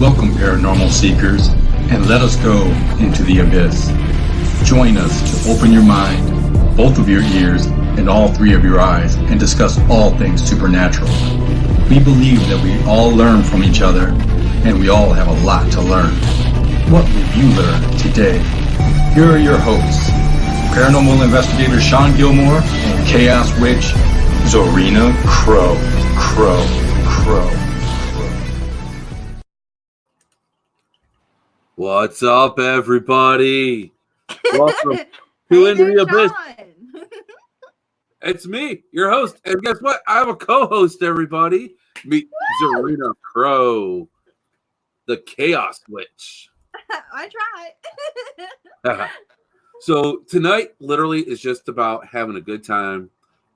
Welcome, paranormal seekers, and let us go into the abyss. Join us to open your mind, both of your ears, and all three of your eyes, and discuss all things supernatural. We believe that we all learn from each other, and we all have a lot to learn. What will you learn today? Here are your hosts, paranormal investigator Sean Gilmore and Chaos Witch Zarina Crow. What's up, everybody? Welcome to Into the Abyss. It's me, your host, and guess what? I have a co-host, everybody. Meet Zarina Crow, the Chaos Witch. I tried. So tonight, literally, is just about having a good time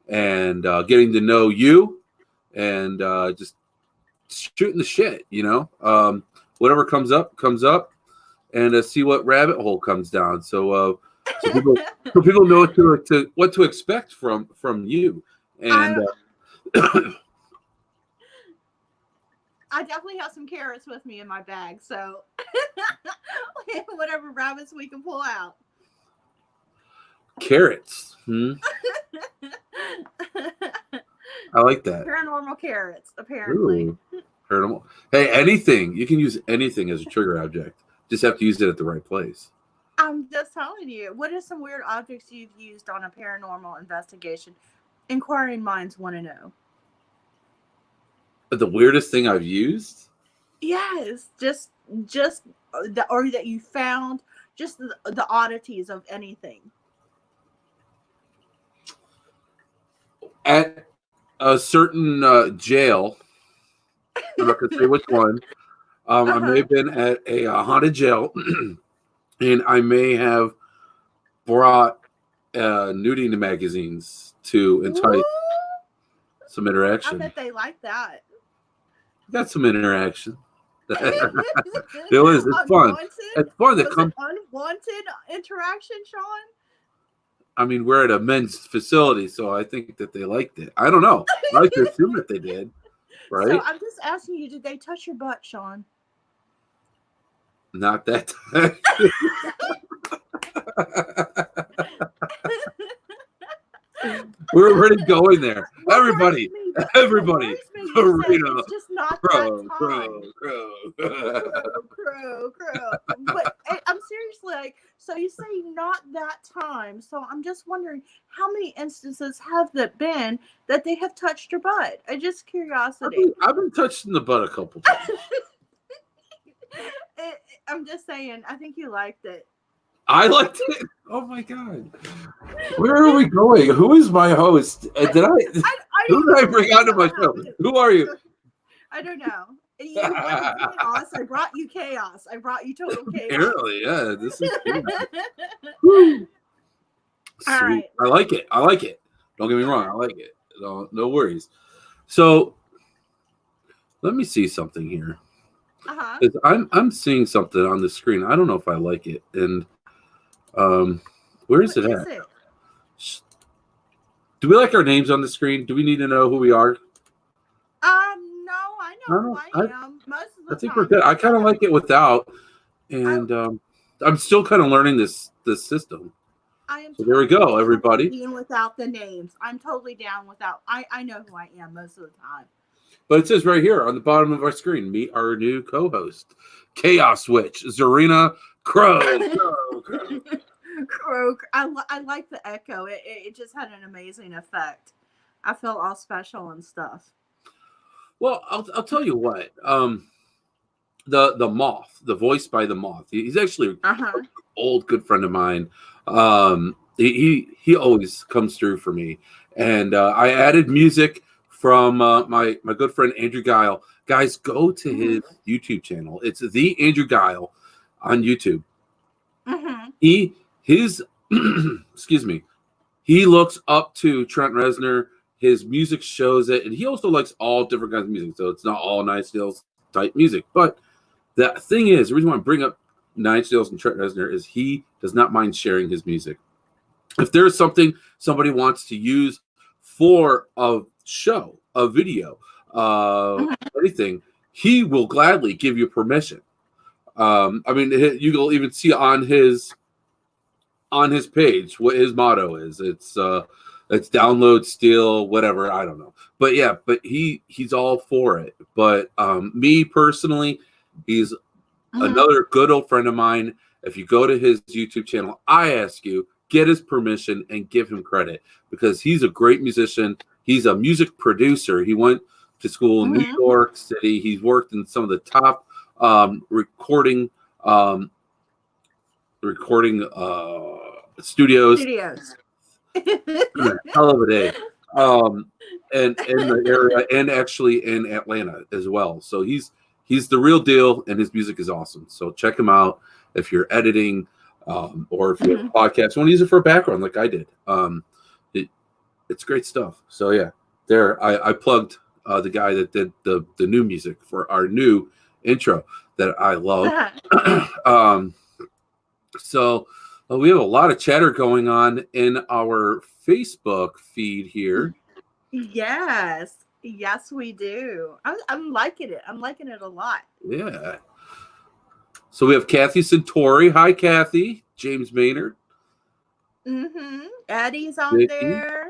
and getting to know you and just shooting the shit, you know? Whatever comes up, and see what rabbit hole comes down. So people know what to expect from you. And I definitely have some carrots with me in my bag, so whatever rabbits we can pull out. Carrots. I like that. Paranormal carrots, apparently. Ooh, paranormal. Hey, anything. You can use anything as a trigger object. Just have to use it at the right place. I'm just telling you. What are some weird objects you've used on a paranormal investigation? Inquiring minds want to know. The weirdest thing I've used? Yes, just or that you found, just the oddities of anything. At a certain jail, I'm not going to say which one. I may have been at a haunted jail, and I may have brought nudity magazines to entice some interaction. I bet they like that. Got some interaction. It was. It's fun. It's fun to come. Unwanted interaction, Sean. I mean, we're at a men's facility, so I think that they liked it. I don't know. I like to assume that they did. Right? So I'm just asking you, did they touch your butt, Sean? Not that time. We're already going there. Everybody. It's just not Crow. But I'm seriously like, so you say not that time. So I'm just wondering, how many instances have that been that they have touched your butt? Just curiosity. I've been touched in the butt a couple times. I'm just saying, I think you liked it. I liked it. Oh my god! Where are we going? Who is my host? Who did I bring onto my show? Who are you? I don't know. You wanted chaos. I brought you chaos. I brought you total chaos. Apparently, yeah. This is All right. I like it. Don't get me wrong. I like it. No worries. So let me see something here. I'm seeing something on the screen. I don't know if I like it. And where is it at? Do we like our names on the screen? Do we need to know who we are? No, I know who I am. Most of the I think time, we're good. I kind of like it without, and I'm still kind of learning this system. So there we go, everybody. Being without the names, I'm totally down without. I know who I am most of the time. But it says right here on the bottom of our screen, meet our new co-host, Chaos Witch, Zarina Crow. Crow. I like the echo. It just had an amazing effect. I felt all special and stuff. Well, I'll tell you what. The moth, the voice by the moth. He's actually an old good friend of mine. He always comes through for me, and I added music from my good friend Andrew Guile. Guys, go to his YouTube channel. It's the Andrew Guile on YouTube. His excuse me. He looks up to Trent Reznor. His music shows it, and he also likes all different kinds of music. So it's not all Nine Inch Nails type music. But the thing is, the reason why I bring up Nine Inch Nails and Trent Reznor is he does not mind sharing his music. If there's something somebody wants to use for a show, a video, anything, he will gladly give you permission. I mean, you'll even see on his page what his motto is. It's download, steal, whatever. I don't know, but yeah, but he's all for it. But me personally, he's another good old friend of mine. If you go to his YouTube channel, I ask you, get his permission and give him credit, because he's a great musician. He's a music producer. He went to school in New York City. He's worked in some of the top recording studios. Hell of a day. And in the area, and actually in Atlanta as well. So he's the real deal, and his music is awesome. So check him out if you're editing, or if you have a podcast, you want to use it for a background like I did. It's great stuff. So yeah, there I plugged the guy that did the new music for our new intro that I love. So we have a lot of chatter going on in our Facebook feed here. Yes, we do. I'm liking it. I'm liking it a lot. Yeah. So we have Kathy Centauri. Hi, Kathy. James Maynard. Eddie's on Vicky. there.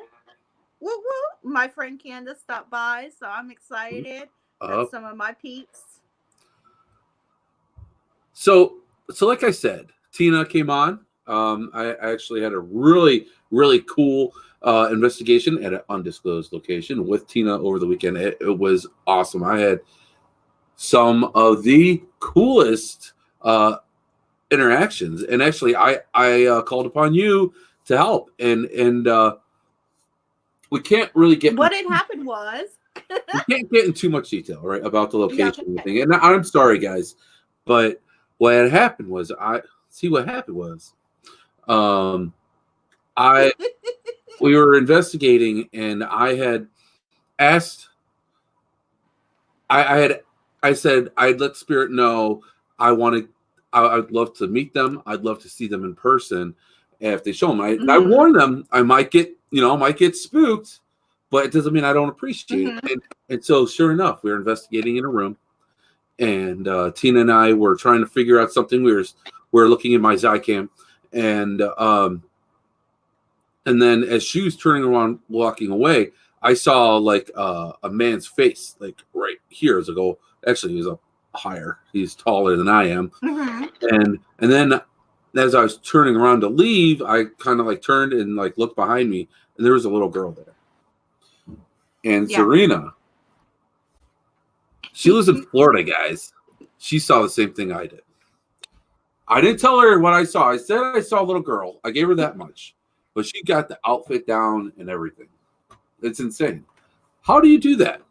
Woo woo. My friend Candace stopped by, so I'm excited. That's some of my peeps. So like I said, Tina came on. I actually had a really, really cool investigation at an undisclosed location with Tina over the weekend. It was awesome. I had some of the coolest interactions, and actually I called upon you to help, and we can't really get what had happened was we can't get in too much detail, right, about the location and thing. And I'm sorry, guys, but what had happened was we were investigating, and I had asked, I said I'd let Spirit know I'd love to meet them. I'd love to see them in person. And if they show them, I warned them I might get spooked, but it doesn't mean I don't appreciate it. And so sure enough, we were investigating in a room, and Tina and I were trying to figure out something. We were looking in my Zycam, and then as she was turning around, walking away, I saw like a man's face, like right here. As I go, actually, he's up higher. He's taller than I am. And then as I was turning around to leave, I kind of like turned and like looked behind me, and there was a little girl there. And Zarina, she lives in Florida, guys. She saw the same thing I did. I didn't tell her what I saw. I said I saw a little girl. I gave her that much. But she got the outfit down and everything. It's insane. How do you do that?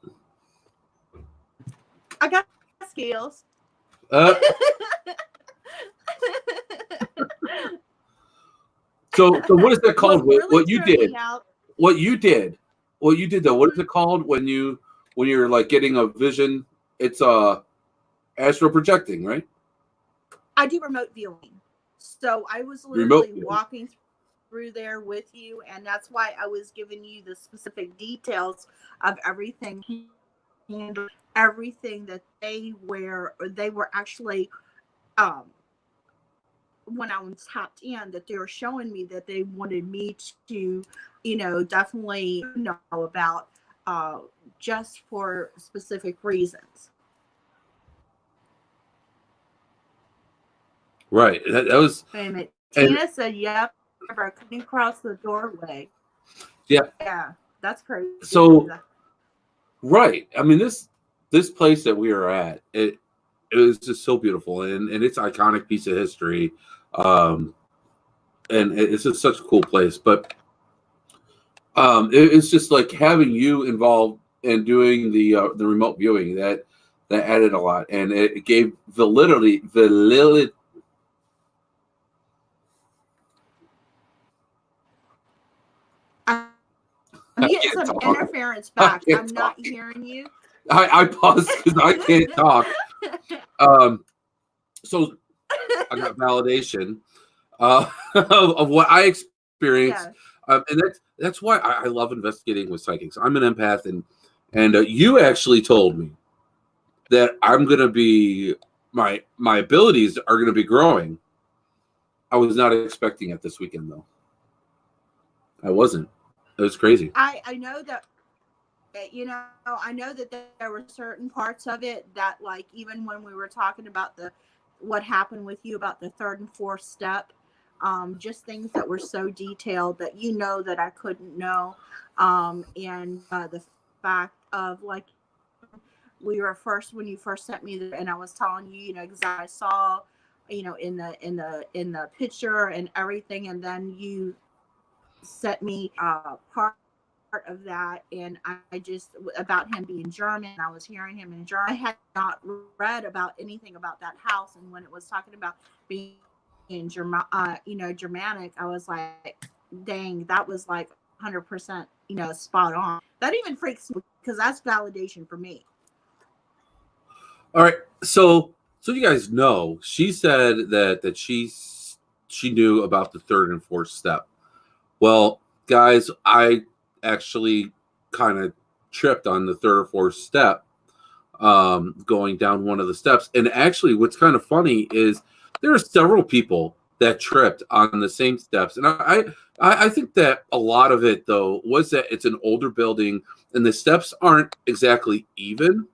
I got skills. So what is that called? Really what you did though? What is it called when you're like getting a vision? It's astral projecting, right? I do remote viewing. So I was literally walking through there with you, and that's why I was giving you the specific details of everything and everything that they were actually when I was tapped in, that they were showing me that they wanted me to, definitely know about just for specific reasons. Right. That was. Wait a minute. Tina said, "Yep, I couldn't cross the doorway." Yeah, that's crazy. So, right. I mean, this place that we are at, it was just so beautiful, and it's an iconic piece of history, and it's just such a cool place. But it's just like having you involved in doing the remote viewing that added a lot, and it gave validity. I'm getting some interference back. I'm not hearing you. I paused because I can't talk. So I got validation of what I experienced, and that's why I love investigating with psychics. I'm an empath, and you actually told me that I'm going to be my abilities are going to be growing. I was not expecting it this weekend though. I wasn't. It was crazy. I know that, I know that there were certain parts of it that, like, even when we were talking about what happened with you about the third and fourth step, just things that were so detailed that that I couldn't know, and the fact of, like, when you first sent me and I was telling you, exactly I saw, in the picture and everything, and then you sent me part of that, and I just, about him being German, I was hearing him in German. I had not read about anything about that house, and when it was talking about being Germanic, I was like, dang, that was like 100%, spot on. That even freaks me because that's validation for me. All right, so you guys know, she said that she knew about the third and fourth step. Well, guys, I actually kind of tripped on the third or fourth step, going down one of the steps. And actually, what's kind of funny is there are several people that tripped on the same steps. And I think that a lot of it, though, was that it's an older building and the steps aren't exactly even.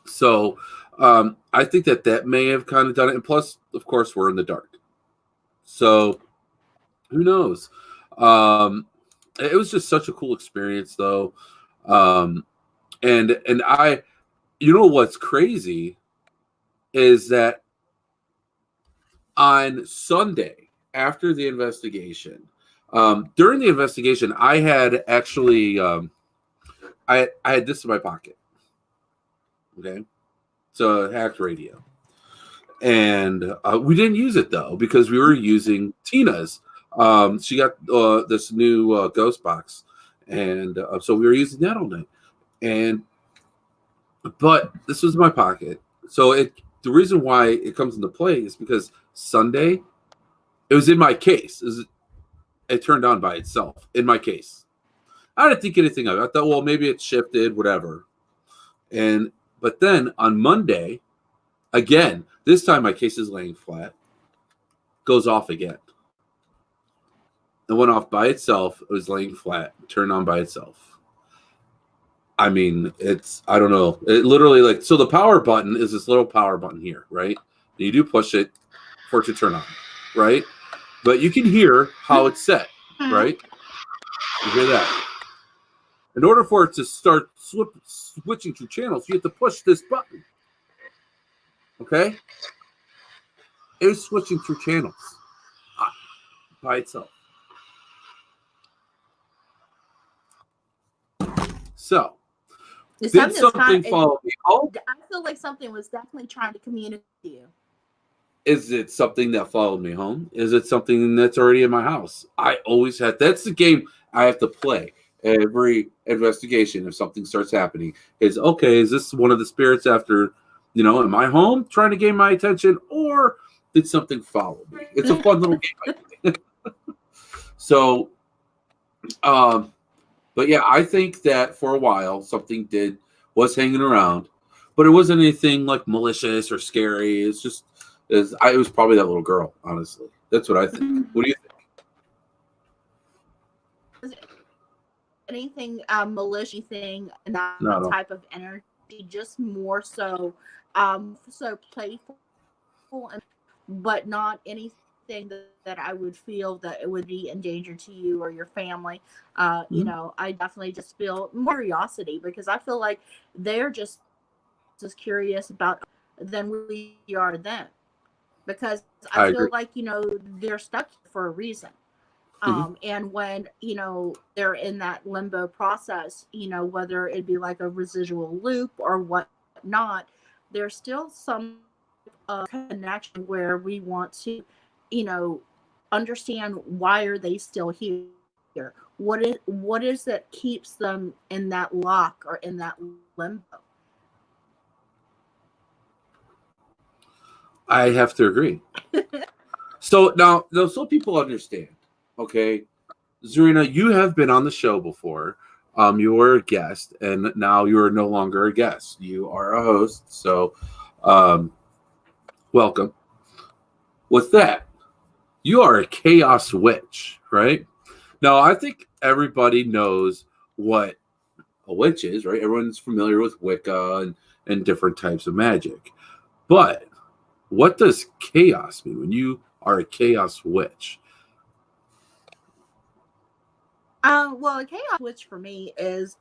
So I think that may have kind of done it. And plus, of course, we're in the dark. So who knows? It was just such a cool experience, though. And I, what's crazy is that on Sunday after the investigation, during the investigation, I had actually, I had this in my pocket. Okay, so a hacked radio, and we didn't use it though because we were using Tina's. She got this new ghost box, and so we were using that all night. But this was my pocket, so the reason why it comes into play is because Sunday it was in my case. It turned on by itself in my case. I didn't think anything of it. I thought, well, maybe it shifted, whatever. But then on Monday, again, this time my case is laying flat, goes off again. It went off by itself. It was laying flat, turned on by itself. I mean, I don't know. It literally, so the power button is this little power button here, right? And you do push it for it to turn on, right? But you can hear how it's set, right? You hear that. In order for it to start switching to channels, you have to push this button. Okay? It was switching through channels by itself. So, did something follow me home? I feel like something was definitely trying to communicate to you. Is it something that followed me home? Is it something that's already in my house? I always had. That's the game I have to play. Every investigation, if something starts happening, is okay. Is this one of the spirits after, am I home trying to gain my attention, or did something follow me? It's a fun little game I play. So, but yeah, I think that for a while something was hanging around, but it wasn't anything like malicious or scary. It was probably that little girl. Honestly, that's what I think. What do you think? Anything malicious thing, that type of energy, just more so so playful, but not anything that I would feel that it would be in danger to you or your family. I definitely just feel curiosity because I feel like they're just as curious about than we are them, because I feel like they're stuck for a reason. And when they're in that limbo process, whether it be like a residual loop or whatnot, there's still some connection where we want to understand why are they still here, what is that keeps them in that lock or in that limbo. I have to agree. So now so people understand. Okay, Zarina, you have been on the show before. You were a guest, and now you are no longer a guest. You are a host. So, um, welcome. With that, you are a chaos witch, right? Now, I think everybody knows what a witch is, right? Everyone's familiar with Wicca and different types of magic. But what does chaos mean when you are a chaos witch? Well, a chaos witch for me is,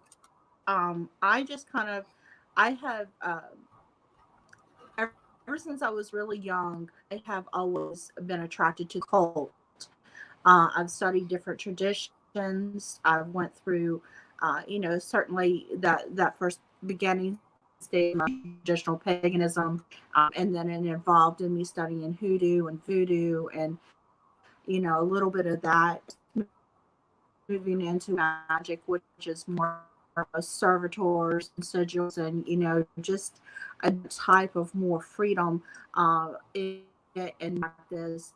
I just kind of, I have, ever since I was really young, I have always been attracted to cult. I've studied different traditions. I went through, certainly that first beginning stage of traditional paganism, and then it involved in me studying hoodoo and voodoo, and a little bit of that, moving into magic, which is more servitors and sigils, and just a type of more freedom in practice,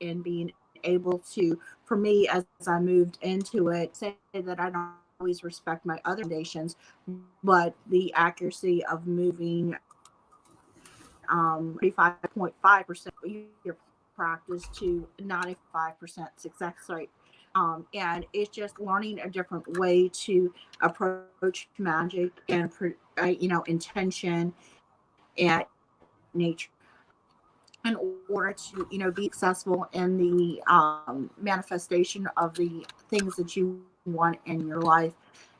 and being able to, for me, as I moved into it, say that I don't always respect my other foundations, but the accuracy of moving 35.5% your practice to 95% success rate. And it's just learning a different way to approach magic and, intention and nature, in order to be successful in the manifestation of the things that you want in your life.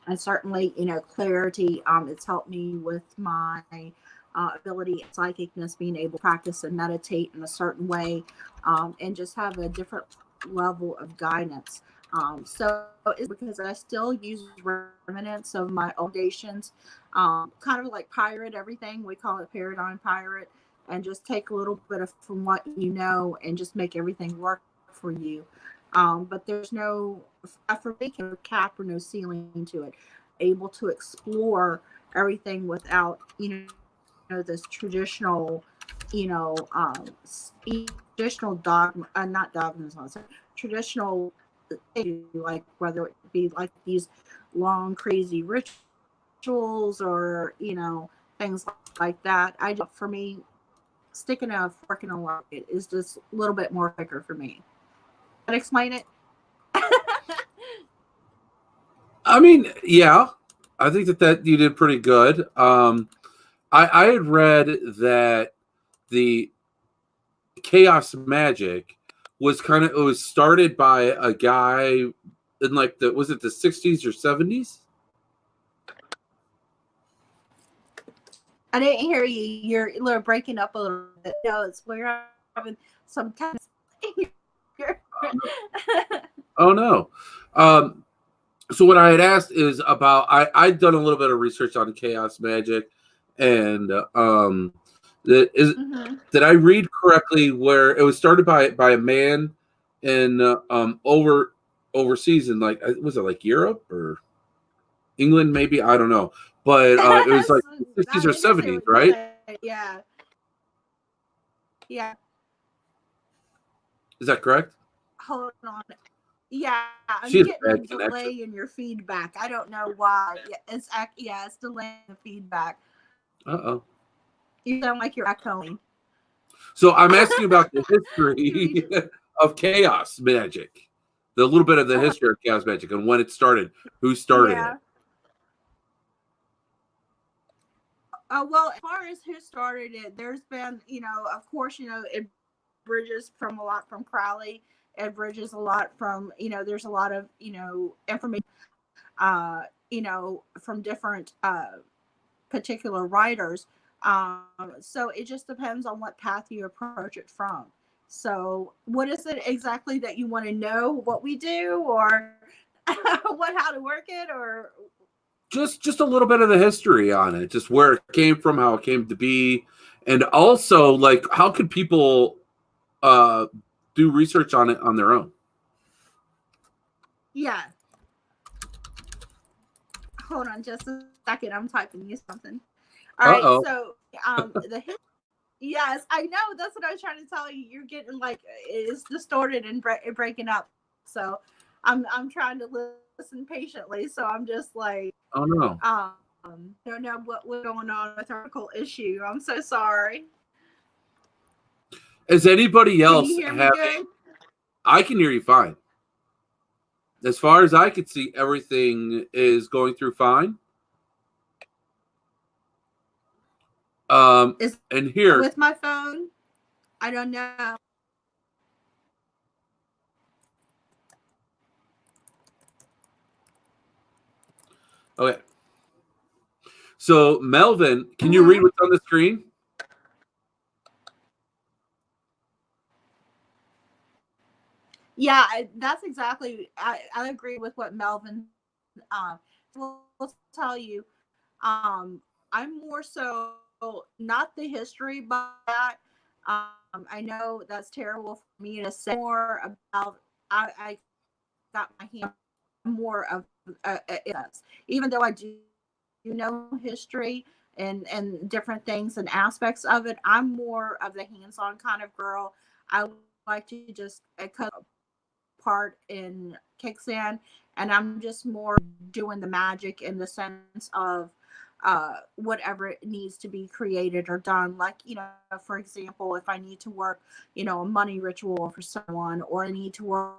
And certainly clarity, it's helped me with my ability and psychicness, being able to practice and meditate in a certain way, and just have a different level of guidance. So it's because I still use remnants of my old foundations, kind of like pirate everything. We call it paradigm pirate, and just take a little bit of from what you know and just make everything work for you. But there's no, for me, no cap or no ceiling to it. Able to explore everything without, this traditional, you know, um, traditional dogma, not dogmas, traditional, like whether it be like these long, crazy rituals, or, things like that. For me, sticking a fork in a rock is just a little bit more quicker for me. Can I explain it? I mean, yeah, I think that you did pretty good. I had read that the chaos magic it was started by a guy in like was it the 60s or 70s? I didn't hear you. You're a little breaking up a little bit. No, it's we're having some kind of. Oh no. So what I had asked is about I'd done a little bit of research on chaos magic, and did I read correctly where it was started by a man in overseas in, like, was it like Europe or England, maybe, I don't know, but it was like the 60s or 70s, right? Yeah. Yeah. Is that correct? Hold on. Yeah, I'm She has getting a bad delay connection. in your feedback. I don't know why. Yeah, it's delaying the feedback. Uh-oh. You sound like you're echoing. So I'm asking about the history of chaos magic, the little bit of the history of chaos magic and when it started, who started it. Well, as far as who started it, there's been, of course, it bridges from a lot from Crowley. It bridges a lot from, there's a lot of, information, from different particular writers. So it just depends on what path you approach it from. So what is it exactly that you want to know? What we do, or how to work it, or Just a little bit of the history on it, just where it came from, how it came to be, and also, like, how could people do research on it on their own? Yeah. Hold on just a second. I'm typing you something. All right. So yes, I know. That's what I was trying to tell you. You're getting, like, it's distorted and breaking up. So I'm trying to listen patiently, so I'm just like, Oh no. don't know what's going on with our medical issue. I'm so sorry. Is anybody Can you else hear me having? good? I can hear you fine. As far as I could see, everything is going through fine. Is And here, with my phone? I don't know. okay. So Melvin, can you read Mm-hmm. what's on the screen? Yeah, that's exactly. I agree with what Melvin. Will tell you. I'm more so not the history, but that. I know that's terrible for me to say more about. I got my hand more of even though I do know history and different things and aspects of it. I'm more of the hands-on kind of girl. I like to just cut part in kickstand, and I'm just more doing the magic in the sense of whatever it needs to be created or done. Like, for example, if I need to work, a money ritual for someone, or I need to work,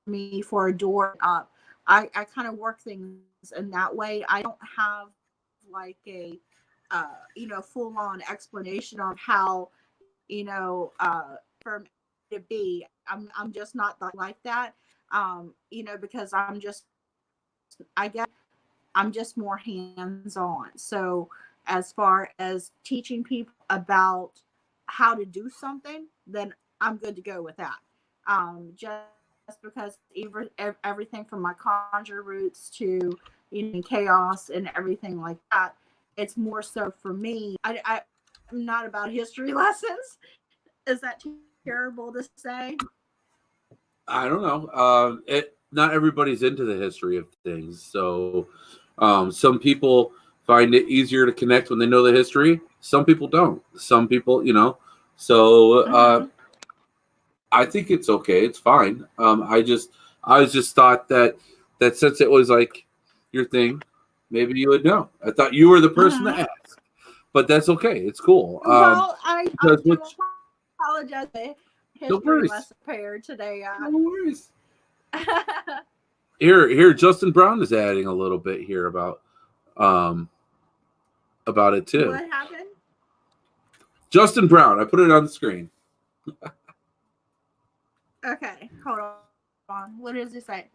me for a door up, I kind of work things in that way. I don't have like a full on explanation of how, for me to be. I'm just not like that. Because I guess I'm just more hands on. So as far as teaching people about how to do something, then I'm good to go with that. Just because everything from my conjure roots to chaos and everything like that, it's more so for me. I'm not about history lessons. Is that too terrible to say? I don't know. Not everybody's into the history of things, so some people find it easier to connect when they know the history. Some people don't. Some people, So Mm-hmm. I think it's okay. It's fine. I was just thought that since it was like your thing, maybe you would know. I thought you were the person to Mm-hmm. ask, but that's okay. It's cool. Well, I Because do which apologize. The no history worries, lesson prepared today. no worries. Here, Justin Brown is adding a little bit here um about it too. What happened? Justin Brown, I put it on the screen. Okay, hold on. What does it say?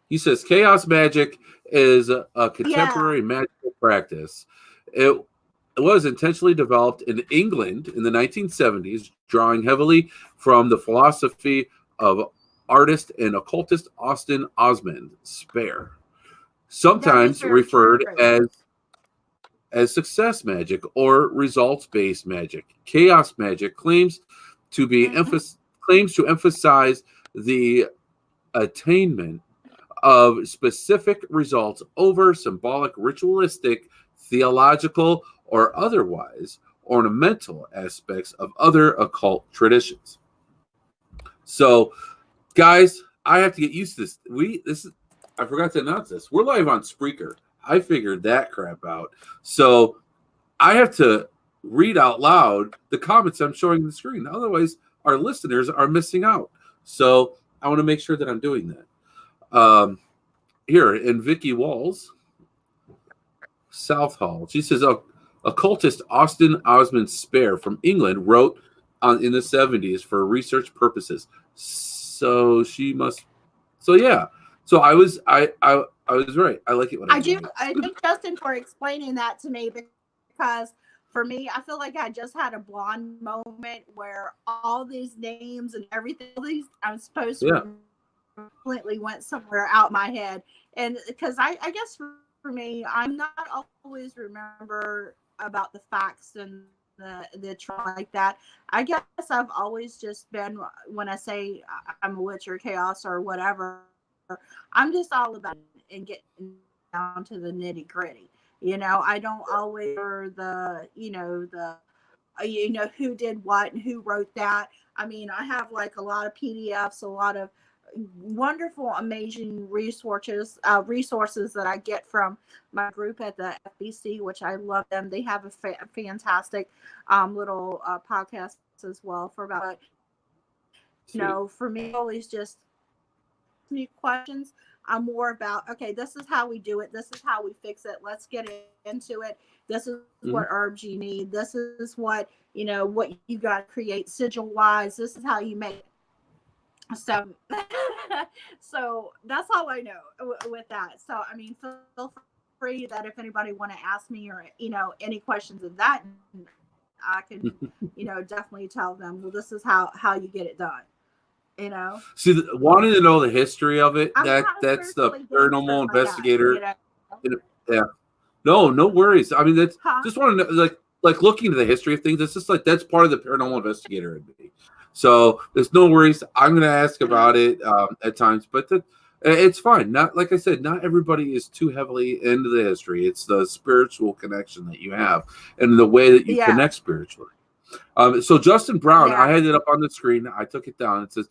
He says chaos magic is a Yeah. contemporary magical practice. It was intentionally developed in England in the 1970s, drawing heavily from the philosophy of artist and occultist Austin Osman Spare, That is sometimes very true. referred as success magic or results-based magic. Chaos magic Mm-hmm. claims to emphasize the attainment of specific results over symbolic, ritualistic, theological, or otherwise ornamental aspects of other occult traditions. So, guys, I have to get used to this. I forgot to announce this. We're live on Spreaker. I figured that crap out. So I have to read out loud the comments I'm showing on the screen. Otherwise, our listeners are missing out. So I want to make sure that I'm doing that. Here in Vicky Walls, South Hall. She says occultist Austin Osman Spare from England wrote in the 70s for research purposes. So she must. So yeah. So I was right. I like it when I I'm do. right. I thank Justin for explaining that to me, because for me, I feel like I just had a blonde moment where all these names and everything, all these I'm supposed to Yeah. remember, completely went somewhere out my head. And because I guess for me, I'm not always remember about the facts and the trauma like that. I guess I've always just been, when I say I'm a witch or chaos or whatever, I'm just all about it and getting down to the nitty gritty. I don't always the who did what and who wrote that. I mean, I have like a lot of PDFs, a lot of wonderful, amazing resources that I get from my group at the FBC, which I love them. They have a fantastic little podcast as well for about, for me, always just me questions. I'm more about, okay, this is how we do it. This is how we fix it. Let's get into it. This is what herbs you need. This is what, what you got to create sigil wise. This is how you make it. So, so that's all I know with that. So, I mean, feel free that if anybody want to ask me or, any questions of that, I can, definitely tell them, well, this is how you get it done. See, wanting to know the history of it, I'm that's the paranormal investigator. Like that, Yeah. No worries. I mean, that's just want to know, like looking into the history of things. It's just like that's part of the paranormal investigator in me. So there's no worries. I'm going to ask about it at times, but it's fine. Not like I said, not everybody is too heavily into the history. It's the spiritual connection that you have and the way that you connect spiritually. So Justin Brown, I had it up on the screen. I took it down. It says,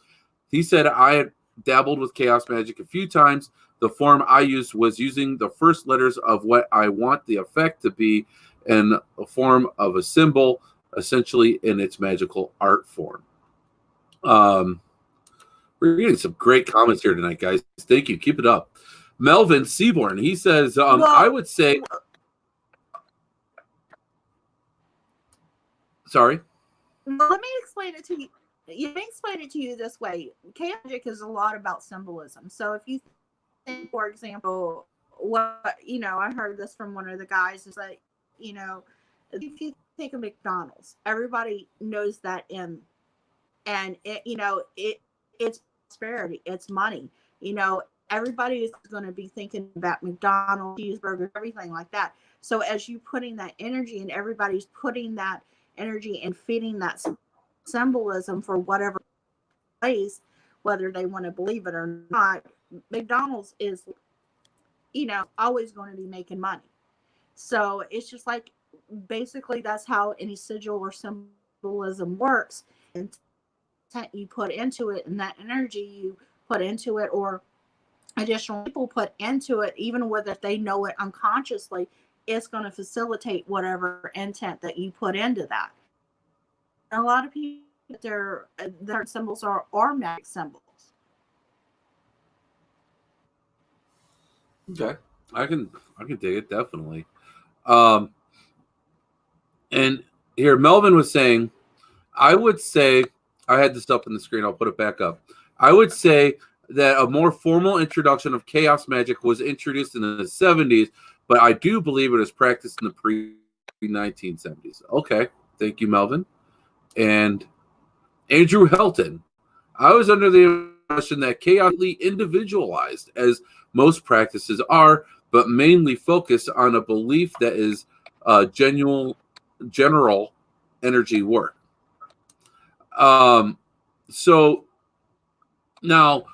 he said, I had dabbled with chaos magic a few times. The form I used was using the first letters of what I want the effect to be in a form of a symbol, essentially in its magical art form. We're getting some great comments here tonight, guys. Thank you. Keep it up. Melvin Seaborn, he says, I would say... Sorry? Well, let me explain it to you. Let me explain it to you this way. Chaos magic is a lot about symbolism. So if you think, for example, what, I heard this from one of the guys, is like, if you think of McDonald's, everybody knows that M. And it's prosperity, it's money. Everybody is going to be thinking about McDonald's, cheeseburgers, everything like that. So as you putting that energy and everybody's putting that energy and feeding that symbolism for whatever place, whether they want to believe it or not, McDonald's is, always going to be making money. So it's just like, basically that's how any sigil or symbolism works. And you put into it and that energy you put into it, or additional people put into it, even whether they know it unconsciously, it's going to facilitate whatever intent that you put into that. And a lot of people, their symbols are magic symbols. Okay, I can dig it, definitely. And here Melvin was saying, I would say, I had this up on the screen, I'll put it back up. I would say that a more formal introduction of chaos magic was introduced in the 70s, but I do believe it is practiced in the pre-1970s. Okay, thank you, Melvin. And Andrew Helton, I was under the impression that chaos is individualized, as most practices are, but mainly focus on a belief that is general energy work. So now,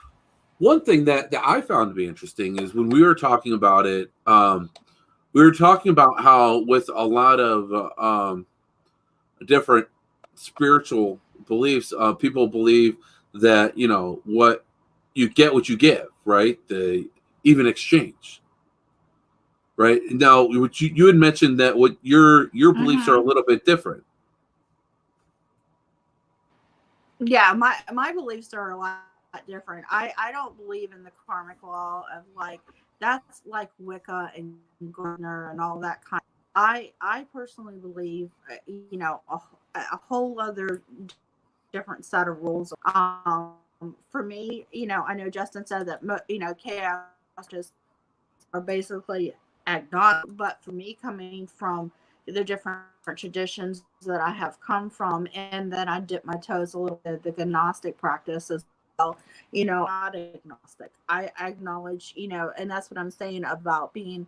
one thing that I found to be interesting is when we were talking about it, we were talking about how with a lot of different spiritual beliefs, people believe that, what you get, what you give, right? The even exchange. Right now, you had mentioned that what your beliefs are a little bit different. Yeah, my beliefs are a lot different. I don't believe in the karmic law of like, that's like Wicca and Gardner and all that kind. I personally believe, a whole other different set of rules. For me, I know Justin said that chaos just are basically agnostic, but for me, coming from the different traditions that I have come from, and then I dip my toes a little bit the Gnostic practice as well. Not agnostic. I acknowledge, and that's what I'm saying about being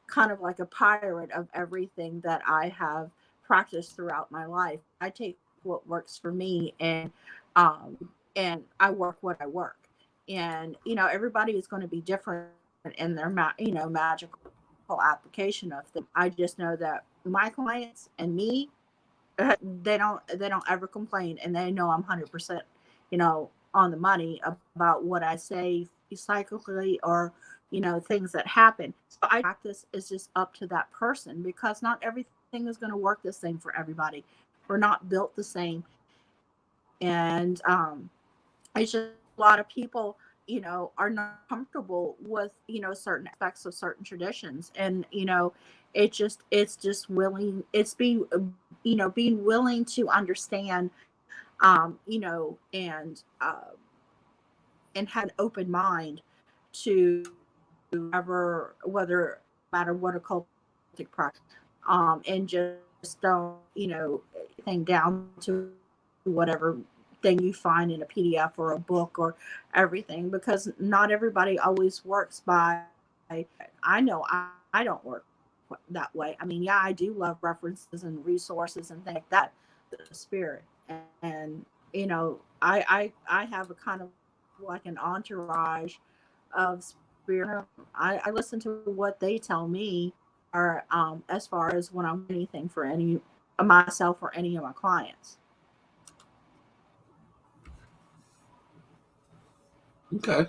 kind of like a pirate of everything that I have practiced throughout my life. I take what works for me, and I work what I work. And everybody is going to be different in their magical application of them. I just know that my clients and me, they don't ever complain, and they know I'm 100%, on the money about what I say psychically, or things that happen. So I practice is just up to that person, because not everything is going to work the same for everybody. We're not built the same, and it's just a lot of people are not comfortable with certain aspects of certain traditions, and it's being being willing to understand, and have an open mind to ever, whether matter what a cultic practice, and just don't thing down to whatever thing you find in a PDF or a book or everything, because not everybody always works by. I know I don't work that way. I mean, yeah, I do love references and resources and things like that, the spirit, and I have a kind of like an entourage of spirit. I listen to what they tell me, or as far as when I'm anything for any myself or any of my clients. Okay.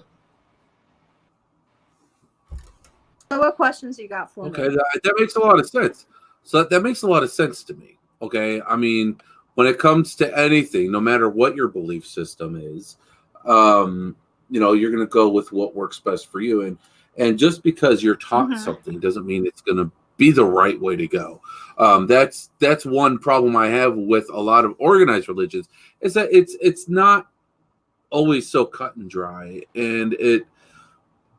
So what questions you got for Okay, me? that makes a lot of sense. So that makes a lot of sense to me. Okay, I mean, when it comes to anything, no matter what your belief system is, um, you're going to go with what works best for you, and just because you're taught Mm-hmm. something doesn't mean it's going to be the right way to go. That's one problem I have with a lot of organized religions, is that it's not always so cut and dry, and it's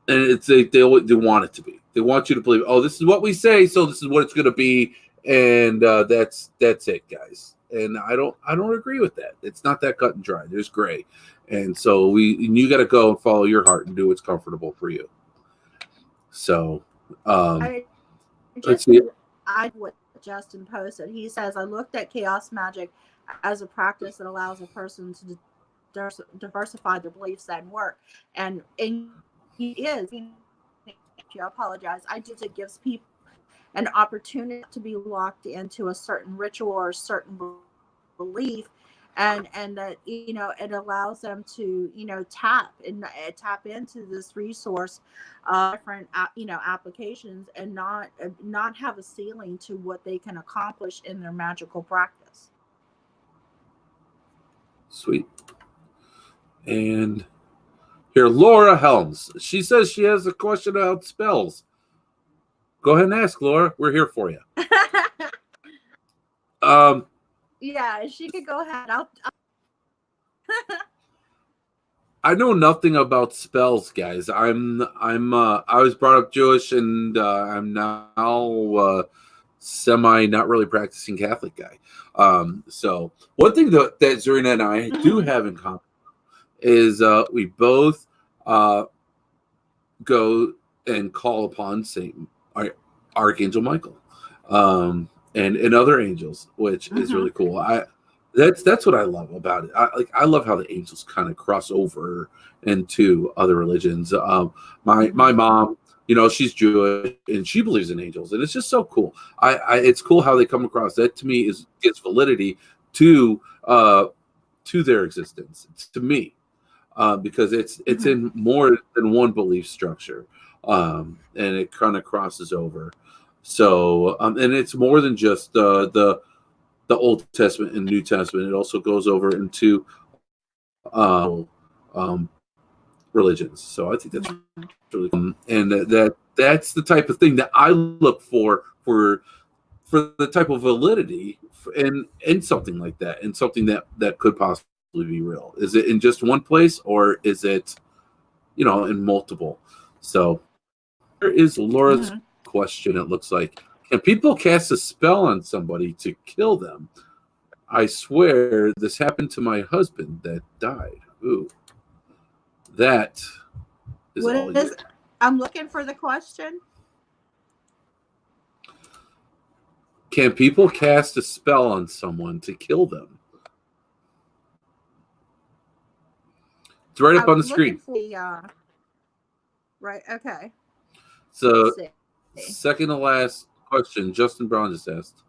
they want it to be. They want you to believe, oh, this is what we say, so this is what it's going to be, and that's it, guys. And I don't agree with that. It's not that cut and dry. There's gray, and so you got to go and follow your heart and do what's comfortable for you. So I let's just see. I what Justin posted. He says, I looked at chaos magic as a practice that allows a person to diversify their beliefs and work, and he is. I apologize. I do. It gives people an opportunity to be locked into a certain ritual or a certain belief, and that it allows them to tap into this resource, different applications, and not have a ceiling to what they can accomplish in their magical practice. Sweet. And here, Laura Helms. She says she has a question about spells. Go ahead and ask, Laura. We're here for you. Um, Yeah, she could go ahead. I know nothing about spells, guys. I was brought up Jewish, and I'm now semi not really practicing Catholic guy. So one thing that Zarina and I do have in common is we both go and call upon Saint Archangel Michael, and other angels, which is really cool. That's what I love about it. I love how the angels kind of cross over into other religions. My mom, she's Jewish and she believes in angels, and it's just so cool. It's cool how they come across. That to me gives validity to their existence. To me, because it's in more than one belief structure, and it kind of crosses over. So, and it's more than just the Old Testament and New Testament. It also goes over into um, religions. So I think that's really cool. And that's the type of thing that I look for the type of validity in something like that, and something that could possibly be real. Is it in just one place, or is it in multiple? So here is Laura's question. It looks like, can people cast a spell on somebody to kill them? I swear this happened to my husband that died. Ooh, that is What all is? you. I'm looking for the question. Can people cast a spell on someone to kill them? It's right I up on the was looking screen. for the right. Okay. So, Let's see. second to last question, Justin Brown just asked.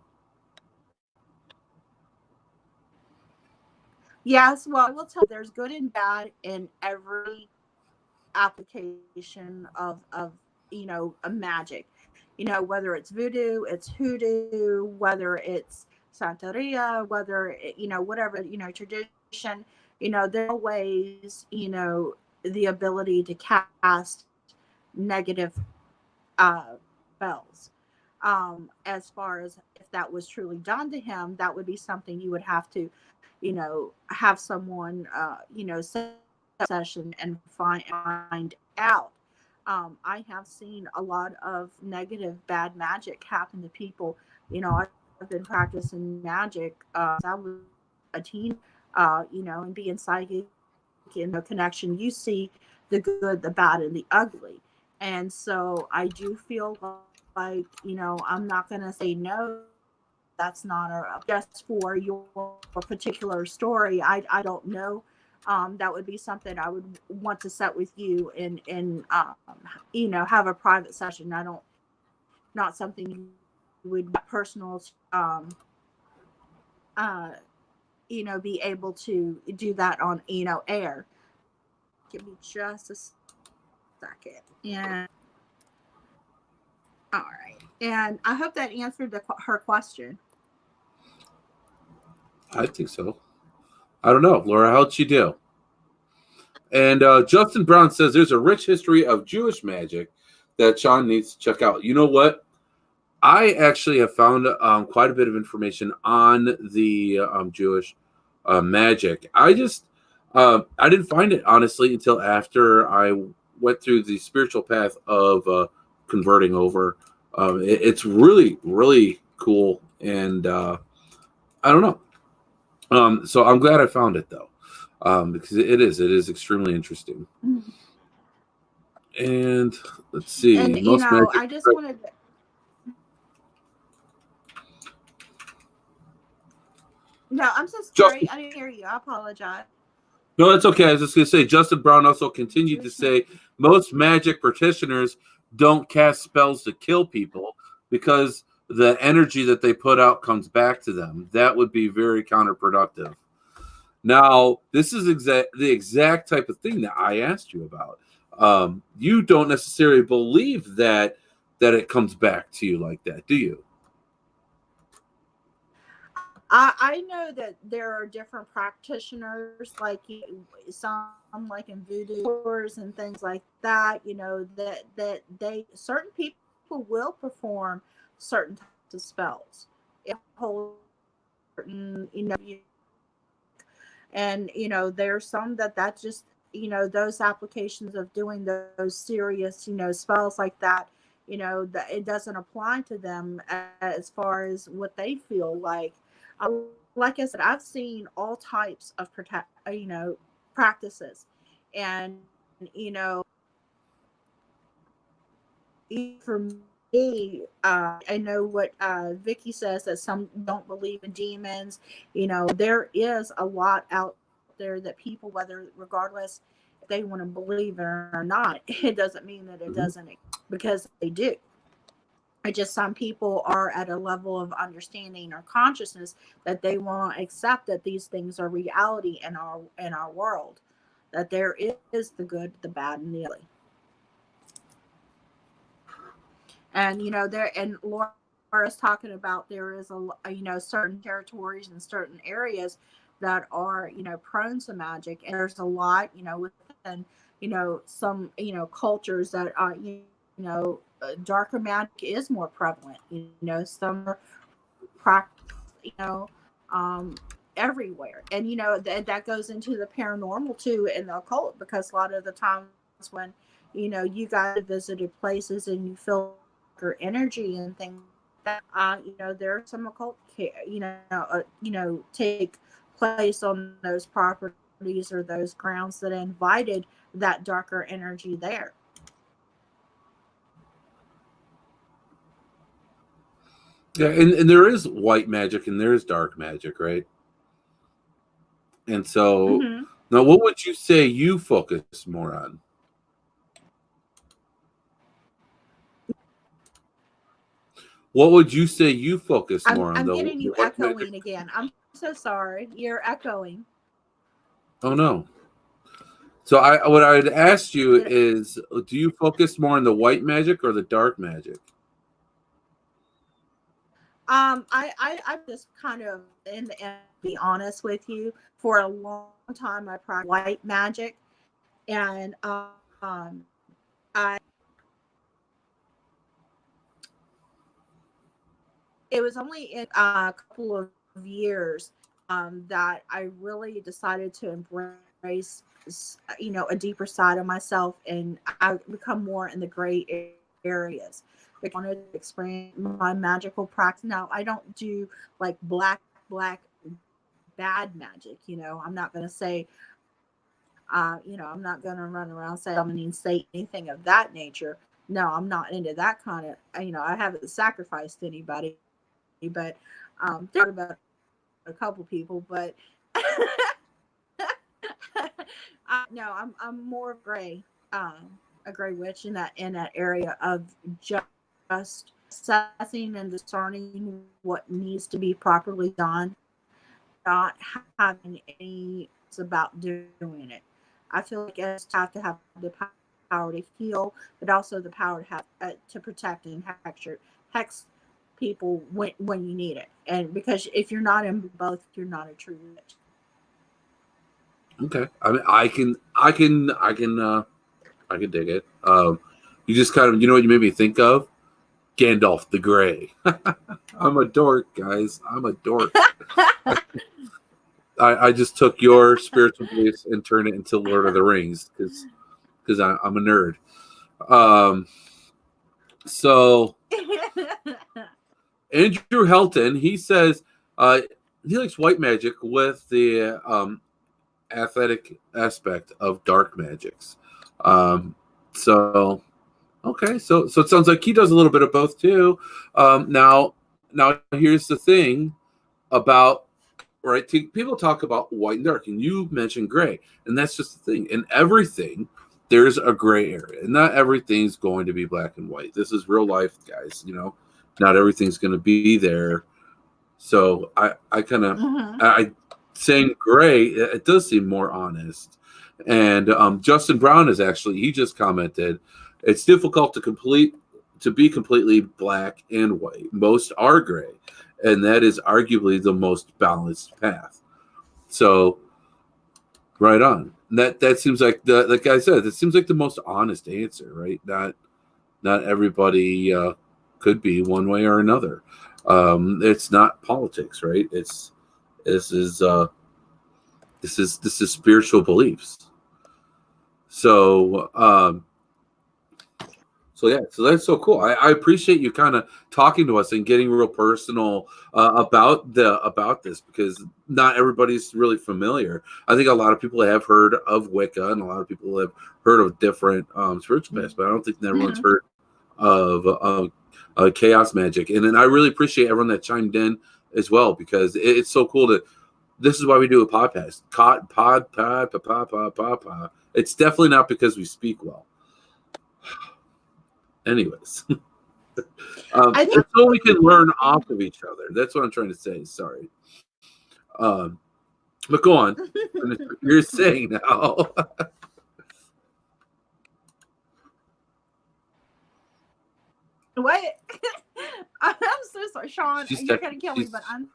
Yes, well, I will tell you, there's good and bad in every application of a magic. Whether it's voodoo, it's hoodoo, whether it's santeria, whether whatever tradition. There are ways the ability to cast negative spells. As far as if that was truly done to him, that would be something you would have to have someone set a session and find out. I have seen a lot of negative bad magic happen to people. I've been practicing magic since I was a teen, and being psychic in the connection. You see the good, the bad, and the ugly. And so I do feel like, I'm not going to say no. That's not just for your particular story. I don't know. That would be something I would want to set with you and have a private session. I don't, not something you would personal, uh, be able to do that on, air. Give me just a second. And all right. And I hope that answered her question. I think so. I don't know, Laura. How'd she do? And Justin Brown says there's a rich history of Jewish magic that Sean needs to check out. You know what? I actually have found quite a bit of information on the Jewish magic. I didn't find it honestly until after I went through the spiritual path of converting over. It's really, really cool, and I don't know. So I'm glad I found it though, because it is extremely interesting. And let's see, And most magic. I just wanted to. No, I'm so sorry. I didn't hear you. I apologize. No, that's okay. I was just going to say, Justin Brown also continued to say most magic practitioners don't cast spells to kill people because the energy that they put out comes back to them. That would be very counterproductive. Now, this is the exact type of thing that I asked you about. You don't necessarily believe that it comes back to you like that, do you? I know that there are different practitioners, like some like in voodoo and things like that. That they certain people will perform certain types of spells. It holds certain, and there's some that just those applications of doing those serious spells like that. That it doesn't apply to them as far as what they feel like. Like I said, I've seen all types of practices, and you know, for me, I know what Vicky says, that some don't believe in demons. There is a lot out there that people, whether regardless if they want to believe it or not, it doesn't mean that it doesn't, because they do. It just, some people are at a level of understanding or consciousness that they won't accept that these things are reality in our world, that there is the good, the bad, and the ugly. And there, and Laura's talking about, there is certain territories and certain areas that are prone to magic, and there's a lot within some cultures that are darker magic is more prevalent. Some are practiced everywhere, and that goes into the paranormal too, and the occult, because a lot of the times when you guys visited places and you feel energy and things that there are some occult take place on those properties or those grounds that invited that darker energy there. Yeah, and there is white magic and there is dark magic, right? And so now, what would you say you focus more on? What would you say you focus more on? I'm getting you echoing again. I'm so sorry. You're echoing. Oh no. So what I'd asked you is, do you focus more on the white magic or the dark magic? I just kind of in the end, be honest with you, for a long time I practiced white magic, and I it was only in a couple of years that I really decided to embrace, a deeper side of myself, and I become more in the gray areas. I wanted to expand my magical practice. Now I don't do like black bad magic. I'm not going to say, I'm not going to run around saying say anything of that nature. No, I'm not into that kind of. I haven't sacrificed anybody, but there about a couple people, but no, I'm more gray, a gray witch in that area of just assessing and discerning what needs to be properly done, not having any about doing it. I feel like I just have to have the power to heal, but also the power to have to protect and hex people when you need it. And because if you're not in both, you're not a true witch. Okay. I mean, I can dig it. You just kind of, what you made me think of? Gandalf the Grey. I'm a dork, guys. I'm a dork. I just took your spiritual beliefs and turned it into Lord of the Rings because I'm a nerd. So Andrew Helton, he says he likes white magic with the athletic aspect of dark magics. So okay, so it sounds like he does a little bit of both too. Now here's the thing about, right? People talk about white and dark, and you mentioned gray, and that's just the thing. In everything, there's a gray area, and not everything's going to be black and white. This is real life, guys. Not everything's going to be there. So I kind of I saying gray, it does seem more honest. And Justin Brown he just commented, it's difficult to be completely black and white. Most are gray, and that is arguably the most balanced path. So, right on. That seems like like I said, it seems like the most honest answer, right? Not everybody could be one way or another. It's not politics, right? This is spiritual beliefs. So so that's so cool. I appreciate you kind of talking to us and getting real personal about this, because not everybody's really familiar. I think a lot of people have heard of Wicca, and a lot of people have heard of different spiritual paths, but I don't think everyone's heard of chaos magic. And then I really appreciate everyone that chimed in as well, because it's so cool to. This is why we do a podcast. It's definitely not because we speak well. Anyways, so we can learn off of each other. That's what I'm trying to say. Sorry. But go on. You're saying now. What? I'm so sorry, Sean. You're gonna kill me, but I'm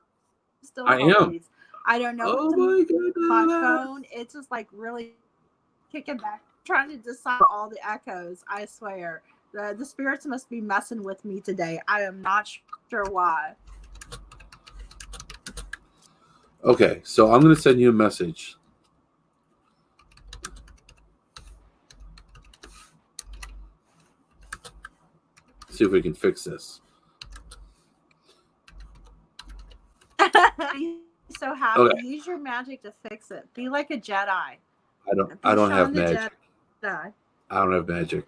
still. I am. I don't know. Oh my goodness. My phone, it's just like really kicking back, trying to decide all the echoes. I swear, the spirits must be messing with me today. I am not sure why. Okay, so I'm going to send you a message. See if we can fix this. So happy. Okay. Use your magic to fix it. Be like a Jedi. I don't have magic. I don't have magic.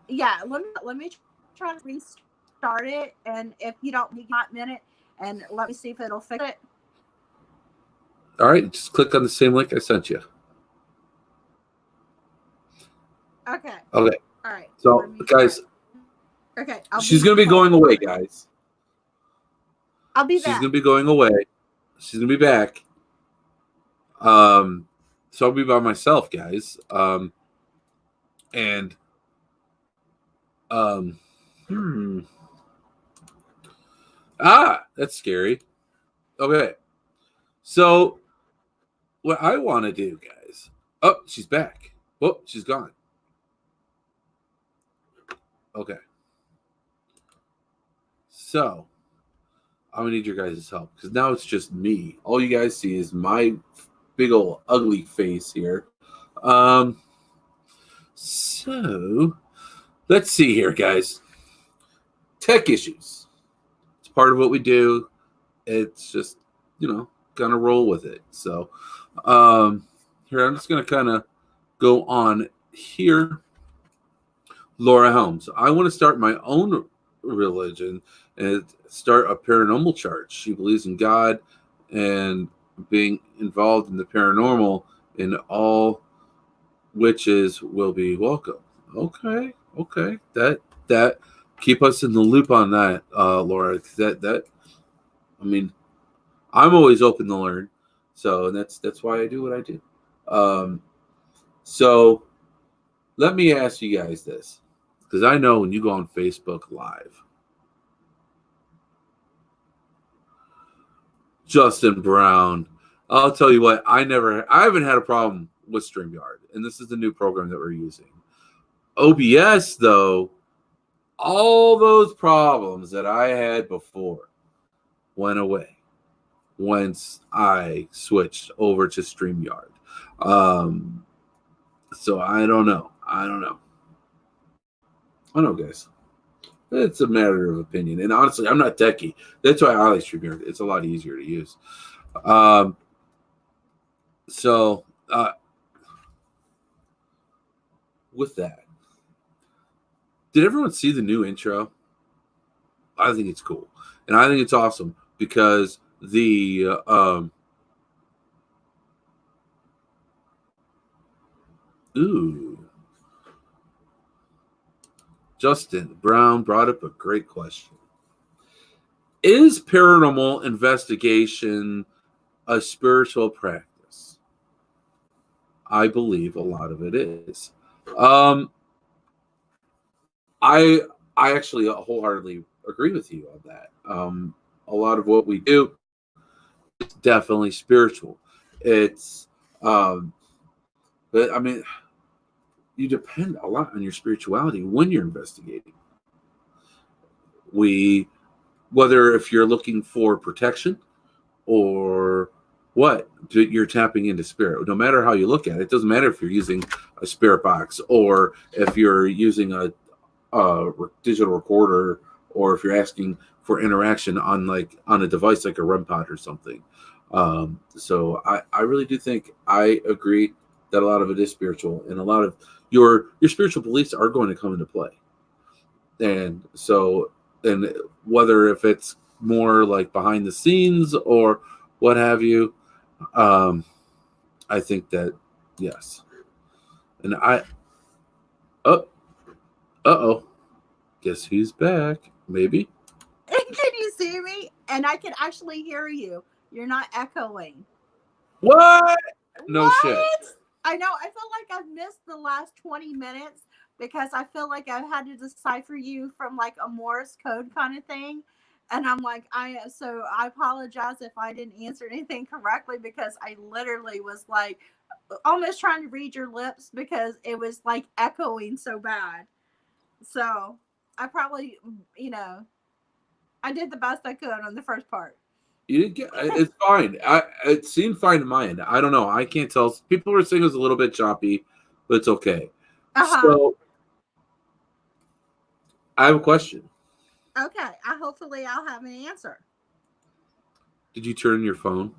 Yeah, let me try to restart it, and if you don't, you got a minute, and let me see if it'll fix it. All right, just click on the same link I sent you. Okay. Okay. All right. So, guys. Okay. She's going to be going away, guys. I'll be back. She's going to be going away. She's going to be back. So I'll be by myself, guys. And that's scary. Okay. So what I want to do, guys. Oh, she's back. Oh, she's gone. Okay. So I'm gonna need your guys' help because now it's just me. All you guys see is my big old ugly face here. So let's see here, guys. Tech issues. It's part of what we do. It's just, gonna roll with it. So here I'm just gonna kind of go on here. Laura Helms. I want to start my own religion and start a paranormal church. She believes in God and being involved in the paranormal, and all witches will be welcome. Okay. That keep us in the loop on that, Laura. That I mean, I'm always open to learn, so that's why I do what I do. So let me ask you guys this, because I know when you go on Facebook Live, Justin Brown, I'll tell you what, I haven't had a problem with StreamYard, and this is the new program that we're using. OBS, though, all those problems that I had before went away once I switched over to StreamYard. So I don't know. I know, guys. It's a matter of opinion. And honestly, I'm not techie. That's why I like StreamYard. It's a lot easier to use. So with that, did everyone see the new intro? I think it's cool. And I think it's awesome because the Justin Brown brought up a great question. Is paranormal investigation a spiritual practice? I believe a lot of it is. I actually wholeheartely agree with you on that. A lot of what we do is definitely spiritual. It's but I mean, you depend a lot on your spirituality when you're investigating. Whether if you're looking for protection or what, you're tapping into spirit. No matter how you look at it, it doesn't matter if you're using a spirit box or if you're using a digital recorder or if you're asking for interaction on a device like a REM pod or something. So I really do think I agree that a lot of it is spiritual, and a lot of your spiritual beliefs are going to come into play. And so, and whether if it's more like behind the scenes or what have you, I think that yes. And guess who's back? Maybe. Can you see me? And I can actually hear you. You're not echoing. What? No shit. I know. I feel like I've missed the last 20 minutes because I feel like I've had to decipher you from like a Morse code kind of thing. And I'm like, so I apologize if I didn't answer anything correctly because I literally was like almost trying to read your lips because it was like echoing so bad. So I probably, I did the best I could on the first part. You didn't get it's fine. It seemed fine to my end. I don't know. I can't tell. People were saying it was a little bit choppy, but it's okay. So I have a question. Okay. Hopefully I'll have an answer. Did you turn your phone?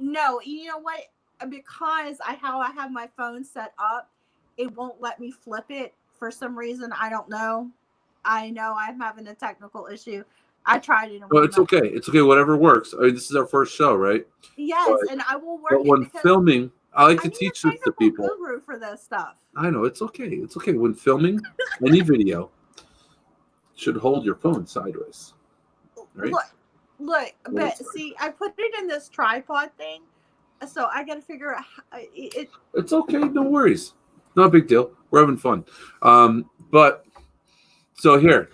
No, you know what? Because how I have my phone set up, it won't let me flip it for some reason. I don't know. I know I'm having a technical issue. I tried it. Well, it's okay. It's okay. Whatever works. I mean, this is our first show, right? Yes, and I will work. But when filming, I like to teach this to people. Guru for this stuff. I know it's okay. It's okay. When filming any video, should hold your phone sideways. Right? Look, but see, I put it in this tripod thing, So I got to figure out It's okay, no worries. Not a big deal. We're having fun. But so here,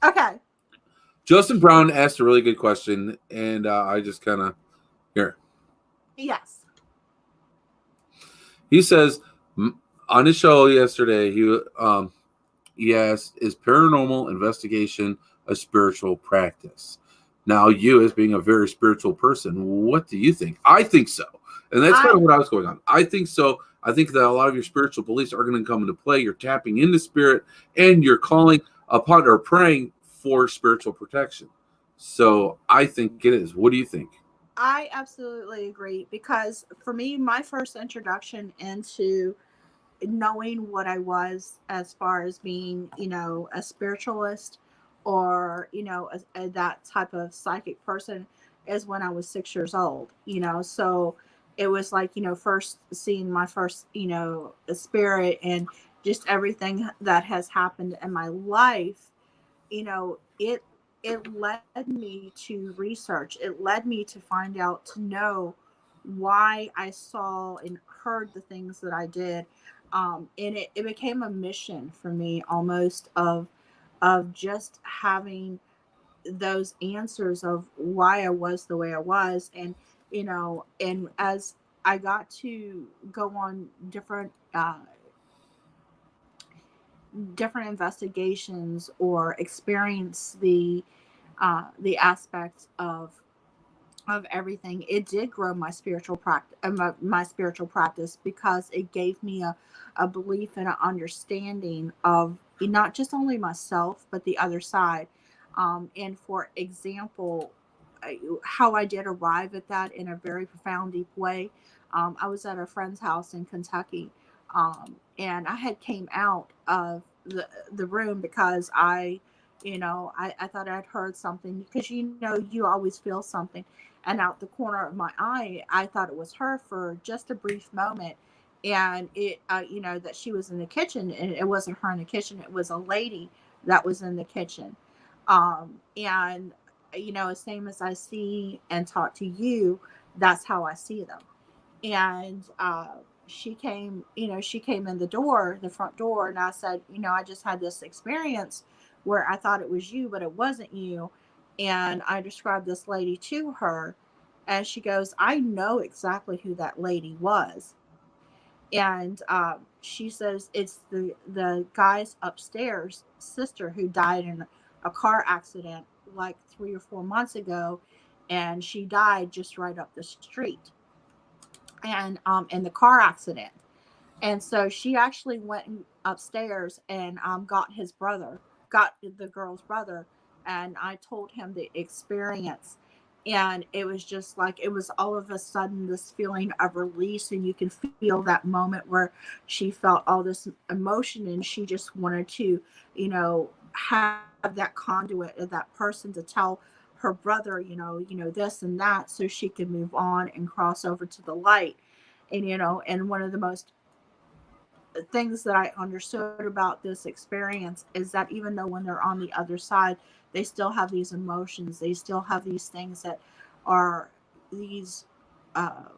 Okay. Justin Brown asked a really good question, and I just kind of here. Yes. He says on his show yesterday, he asked, "Is paranormal investigation a spiritual practice?" Now, you as being a very spiritual person, what do you think? I think so, and that's kind of what I was going on. I think so. I think that a lot of your spiritual beliefs are going to come into play. You're tapping into spirit, and you're calling upon or praying for spiritual protection. So I think it is. What do you think? I absolutely agree because for me, my first introduction into knowing what I was as far as being, a spiritualist or, that type of psychic person is when I was 6 years old. So it was like, first seeing my first, spirit and just everything that has happened in my life, it led me to research. It led me to find out, to know why I saw and heard the things that I did. And it became a mission for me, almost, of just having those answers of why I was the way I was. And as I got to go on different investigations or experience the aspects of everything, it did grow my spiritual practice, my spiritual practice, because it gave me a belief and an understanding of not just only myself but the other side. And for example, how I did arrive at that in a very profound, deep way. I was at a friend's house in Kentucky, and I had came out of the room because I thought I'd heard something, because you always feel something, and out the corner of my eye I thought it was her for just a brief moment. And it that she was in the kitchen, and it wasn't her in the kitchen, it was a lady that was in the kitchen. And same as I see and talk to you, that's how I see them. And she came in the front door, and I said, I just had this experience where I thought it was you, but it wasn't you. And I described this lady to her, and she goes, I know exactly who that lady was. And she says it's the guy's upstairs sister who died in a car accident like 3 or 4 months ago, and she died just right up the street, and in the car accident. And so she actually went upstairs and got the girl's brother, and I told him the experience. And it was just like, it was all of a sudden this feeling of release, and you can feel that moment where she felt all this emotion, and she just wanted to, have that conduit of that person to tell her brother, this and that, so she could move on and cross over to the light. And one of the most things that I understood about this experience is that even though when they're on the other side, they still have these emotions, they still have these things that are these uh,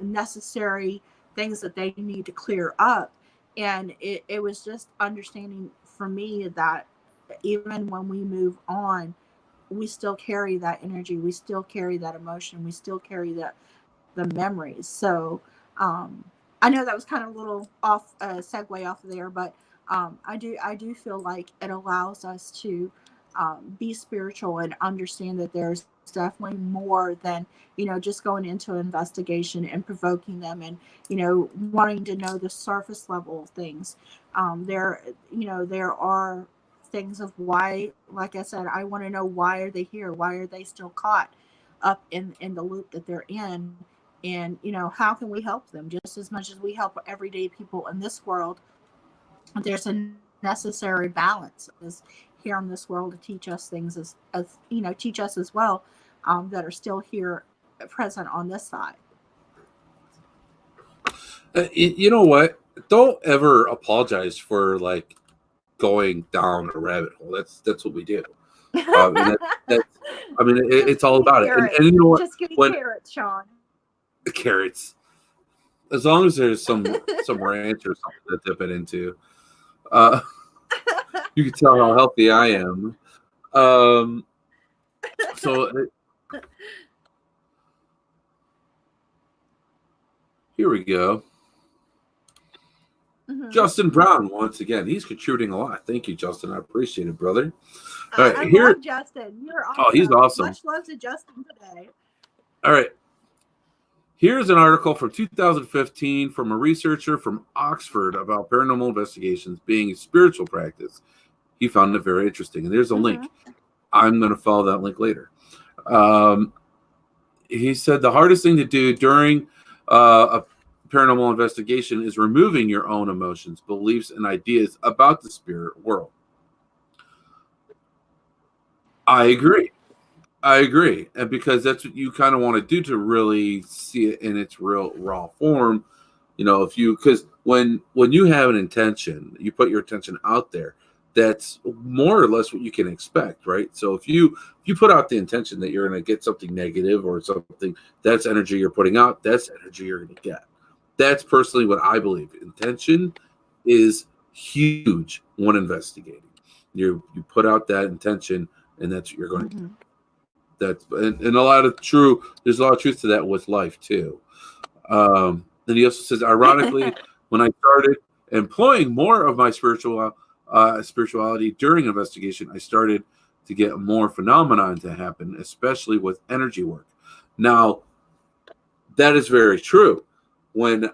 necessary things that they need to clear up. And it was just understanding for me that even when we move on, we still carry that energy, we still carry that emotion, we still carry the memories. So I know that was kind of a little off segue off of there, but I do feel like it allows us to be spiritual and understand that there's definitely more than just going into an investigation and provoking them, and wanting to know the surface level of things. There are things of why, like I said, I want to know, why are they here, why are they still caught up in the loop that they're in. And how can we help them just as much as we help everyday people in this world. There's a necessary balance is here in this world to teach us things, as teach us as well, that are still here present on this side. You know what? Don't ever apologize for like going down a rabbit hole. That's what we do. And that's I mean, it's Just all give me about it. And carrots. you know what? Just give me When carrots, Sean. Carrots. As long as there's some ranch or something to dip it into. You can tell how healthy I am. So here we go. Mhm. Justin Brown, once again, he's contributing a lot. Thank you, Justin. I appreciate it, brother. All right, I here. love Justin. You're awesome. Oh, he's awesome. Much love to Justin today. All right. Here's an article from 2015 from a researcher from Oxford about paranormal investigations being a spiritual practice. He found it very interesting. And there's a link. I'm going to follow that link later. He said the hardest thing to do during a paranormal investigation is removing your own emotions, beliefs, and ideas about the spirit world. I agree. And because that's what you kind of want to do to really see it in its real raw form, because when you have an intention, you put your intention out there, that's more or less what you can expect, right? So if you put out the intention that you're going to get something negative or something, that's energy you're putting out, that's energy you're going to get. That's personally what I believe. Intention is huge when investigating. You put out that intention, and that's what you're going to get. And there's a lot of truth to that with life too. And he also says, ironically, when I started employing more of my spirituality during investigation, I started to get more phenomenon to happen, especially with energy work. Now, that is very true. When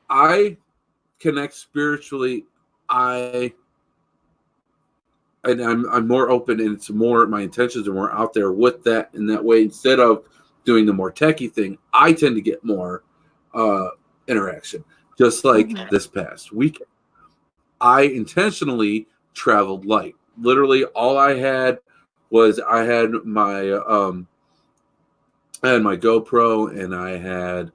I connect spiritually, I'm more open, and it's more, my intentions are more out there with that in that way. Instead of doing the more techie thing, I tend to get more interaction. Just like this past weekend, I intentionally traveled light. Literally, all I had was my GoPro, and I had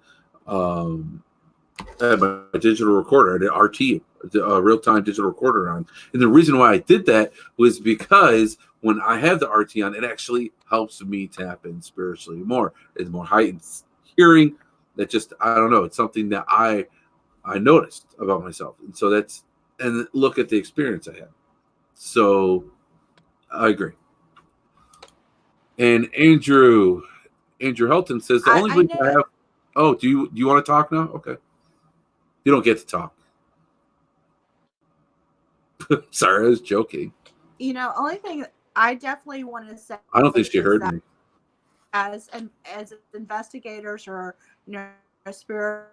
my digital recorder. I had an RT, a real-time digital recorder on. And the reason why I did that was because when I have the RT on, it actually helps me tap in spiritually more. It's more heightened hearing. That just, I don't know, it's something that I noticed about myself. And so and look at the experience I had. So I agree. And Andrew Helton says the only belief I have. Oh, do you want to talk now? Okay. You don't get to talk. Sorry, I was joking. Only thing I definitely want to say. I don't think she heard me. As investigators or spiritual,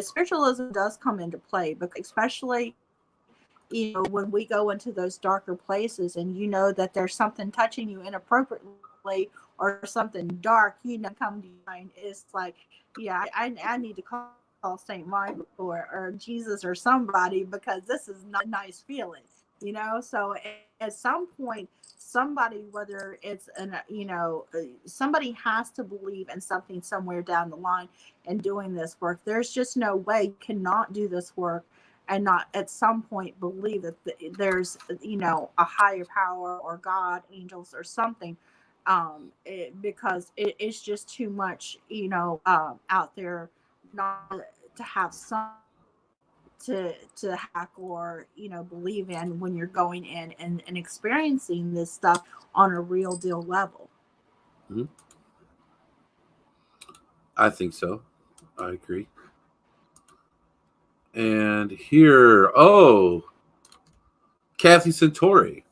spiritualism does come into play, but especially when we go into those darker places, and that there's something touching you inappropriately or something dark, come to mind. It's like, yeah, I need to call St. Michael or Jesus or somebody, because this is not a nice feeling, So at some point, somebody, whether it's somebody has to believe in something somewhere down the line and doing this work. There's just no way you cannot do this work and not at some point believe that there's a higher power or God, angels, or something. Because it's just too much, out there not to have some to hack or believe in when you're going in and experiencing this stuff on a real deal level. Mm-hmm. I think so. I agree. And here, Kathy Centauri.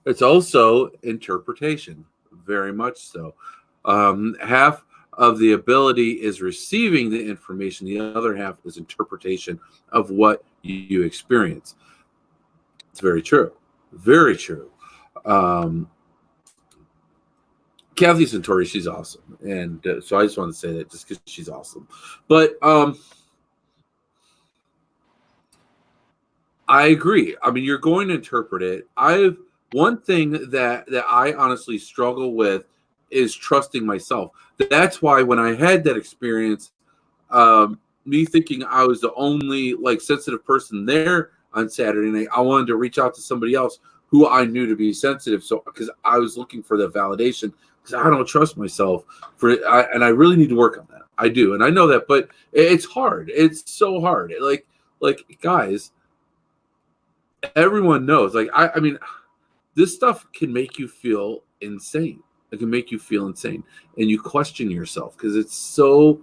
It's also interpretation, very much so. Half of the ability is receiving the information. The other half is interpretation of what you experience. It's very true. Very true. Kathy Centauri, she's awesome. And so I just want to say that just because she's awesome. But I agree. I mean, you're going to interpret it. One thing that I honestly struggle with is trusting myself. That's why when I had that experience, me thinking I was the only sensitive person there on Saturday night, I wanted to reach out to somebody else who I knew to be sensitive. So because I was looking for the validation, because I don't trust myself for it, and I really need to work on that. I do, and I know that, but it's hard. It's so hard. Like guys, everyone knows. Like I mean, this stuff can make you feel insane. It can make you feel insane, and you question yourself because it's so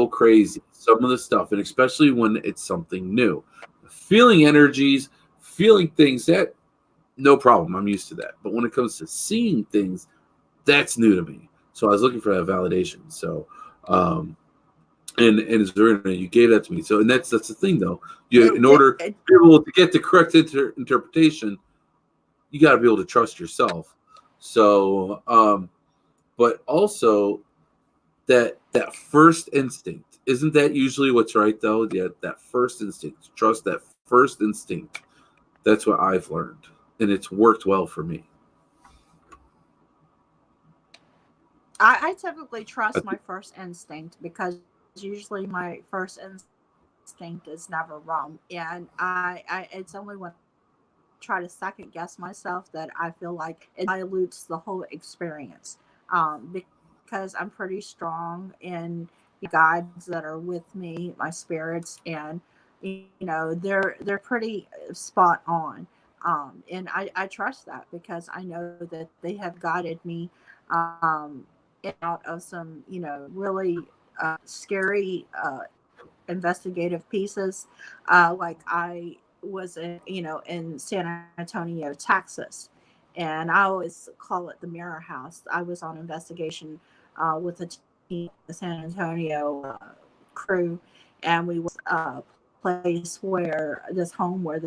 crazy. Some of the stuff, and especially when it's something new, feeling energies, feeling things, that no problem. I'm used to that. But when it comes to seeing things, that's new to me. So I was looking for that validation. So, and Zarina, you gave that to me. So, and that's the thing, though. You, in order to be able to get the correct interpretation, you got to be able to trust yourself. So, but also that first instinct, isn't that usually what's right though? Yeah, that first instinct, trust that first instinct. That's what I've learned, and it's worked well for me. I typically trust my first instinct because usually my first instinct is never wrong, and I it's only when I try to second guess myself that I feel like it dilutes the whole experience. Because I'm pretty strong in guides that are with me, my spirits, and they're pretty spot on. And I trust that because I know that they have guided me out of some really scary investigative pieces. Like I was in San Antonio, Texas, and I always call it the Mirror House. I was on investigation with a team, the San Antonio crew, and we was a place where this home where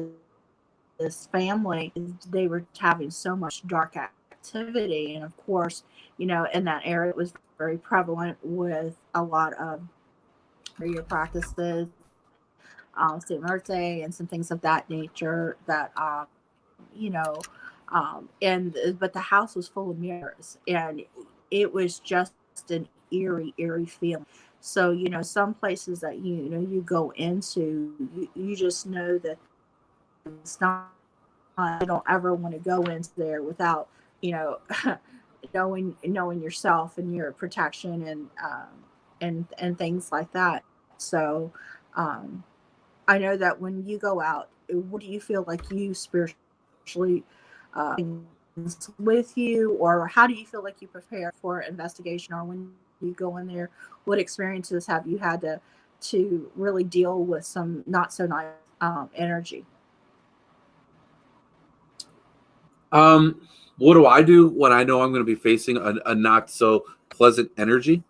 this family, they were having so much dark activity, and of course, in that area it was very prevalent with a lot of prayer practices, St. Marte, and some things of that nature that you know and but the house was full of mirrors, and it was just an eerie feeling. So some places that you go into, you just know that it's not, you don't ever want to go into there without you know knowing yourself and your protection and things like that. So um I know that when you go out, what do you feel like you spiritually with you, or how do you feel like you prepare for investigation, or when you go in there, what experiences have you had to really deal with some not so nice energy? What do I do when I know I'm going to be facing a not so pleasant energy?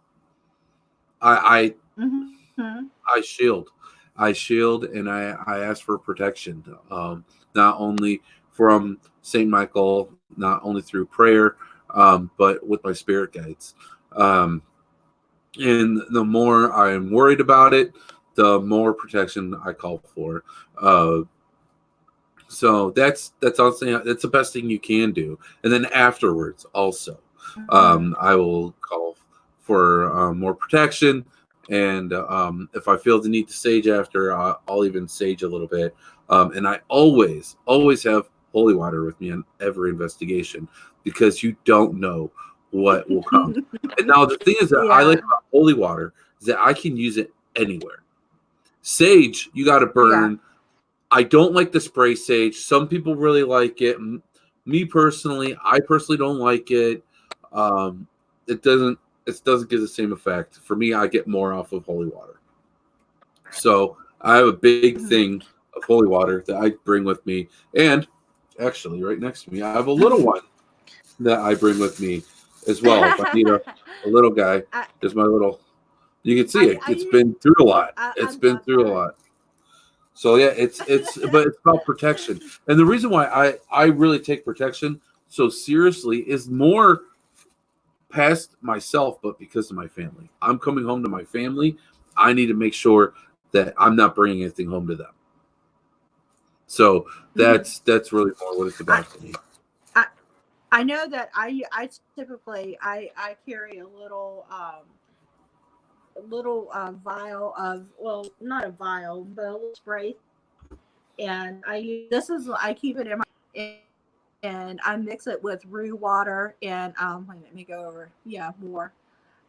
I Mm-hmm. I shield. I shield, and I ask for protection, not only from Saint Michael, not only through prayer, but with my spirit guides. Um, and the more I'm worried about it, the more protection I call for. Uh, so that's also that's the best thing you can do. And then afterwards, also, Mm-hmm. I will call for more protection. And if I feel the need to sage after, I'll even sage a little bit. And I always have holy water with me on every investigation because you don't know what will come. And now the thing is that I like Yeah. about holy water is that I can use it anywhere. Sage, you got to Yeah. burn. I don't like the spray sage. Some people really like it. Me personally, I personally don't like it. Um, it doesn't. It doesn't give the same effect. For me, I get more off of holy water. So I have a big thing of holy water that I bring with me, and actually, right next to me, I have a little one that I bring with me as well. If I need a little guy, I, there's my little. You can see it. It's I been through a lot. I It's been love through a that. lot. So yeah, but it's about protection. And the reason why I really take protection so seriously is more past myself, but because of my family. I'm coming home to my family. I need to make sure that I'm not bringing anything home to them. So Mhm. that's really more what it's I, about to me. I I know that I typically I carry a little vial of, well, not a vial but a little spray, and I keep it in my and I mix it with rue water and wait, let me go over. Yeah, more.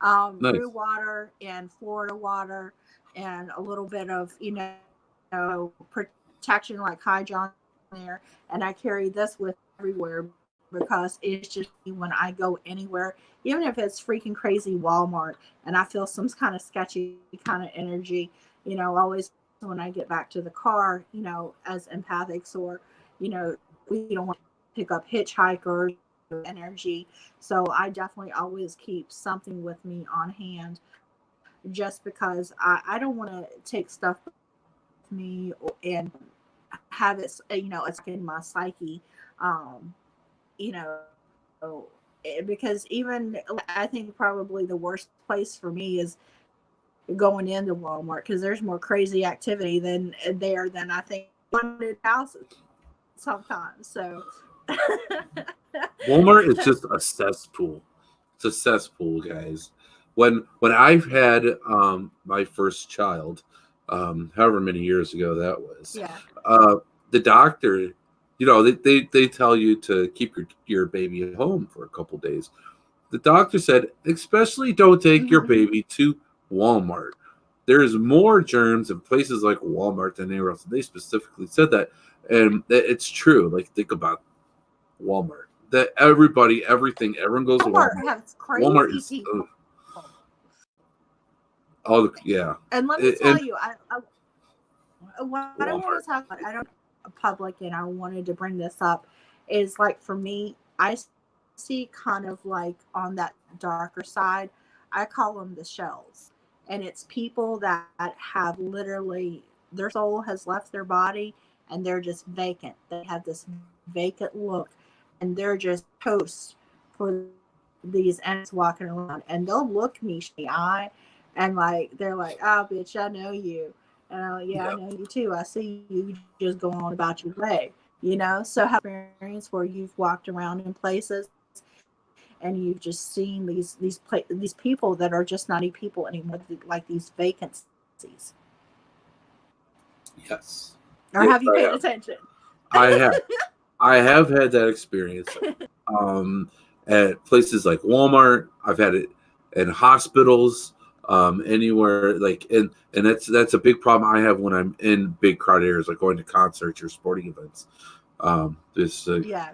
Rue Nice. water and Florida water and a little bit of, protection like High Johnson there. And I carry this with everywhere because it's just when I go anywhere, even if it's freaking crazy Walmart and I feel some kind of sketchy kind of energy, always when I get back to the car, as empathics or, we don't want to pick up hitchhikers energy. So I definitely always keep something with me on hand just because I don't want to take stuff with me and have it, it's in my psyche. You know, because even I think probably the worst place for me is going into Walmart because there's more crazy activity than I think haunted houses sometimes. So Walmart is just a cesspool. It's a cesspool, guys. When I've had my first child, however many years ago that was, yeah. the doctor, they tell you to keep your baby at home for a couple days. The doctor said, especially don't take your Mm-hmm. baby to Walmart. There's more germs in places like Walmart than anywhere else. They specifically said that, and it's true. Like, think about Walmart. That everyone goes to Walmart Walmart. has Walmart crazy is people. yeah. And let me And tell you, what I want Walmart. to talk about, I don't public, and I wanted to bring this up, is like for me, I see kind of like on that darker side, I call them the shells. And it's people that have literally, their soul has left their body and they're just vacant. They have this vacant look and they're just toast for these ants walking around. And they'll look me in the eye and like, they're like, oh, bitch, I know you. And I'm like, yeah, I Yeah. know you too. I see you just go on about your way, So have experience where you've walked around in places and you've just seen these people that are just not even people anymore, like these vacancies. Yes. Or Yes, have you I paid have. attention? I have. I have had that experience. Um, at places like Walmart. I've had it in hospitals. Anywhere like and that's a big problem I have when I'm in big crowd areas, like going to concerts or sporting events. This Yeah.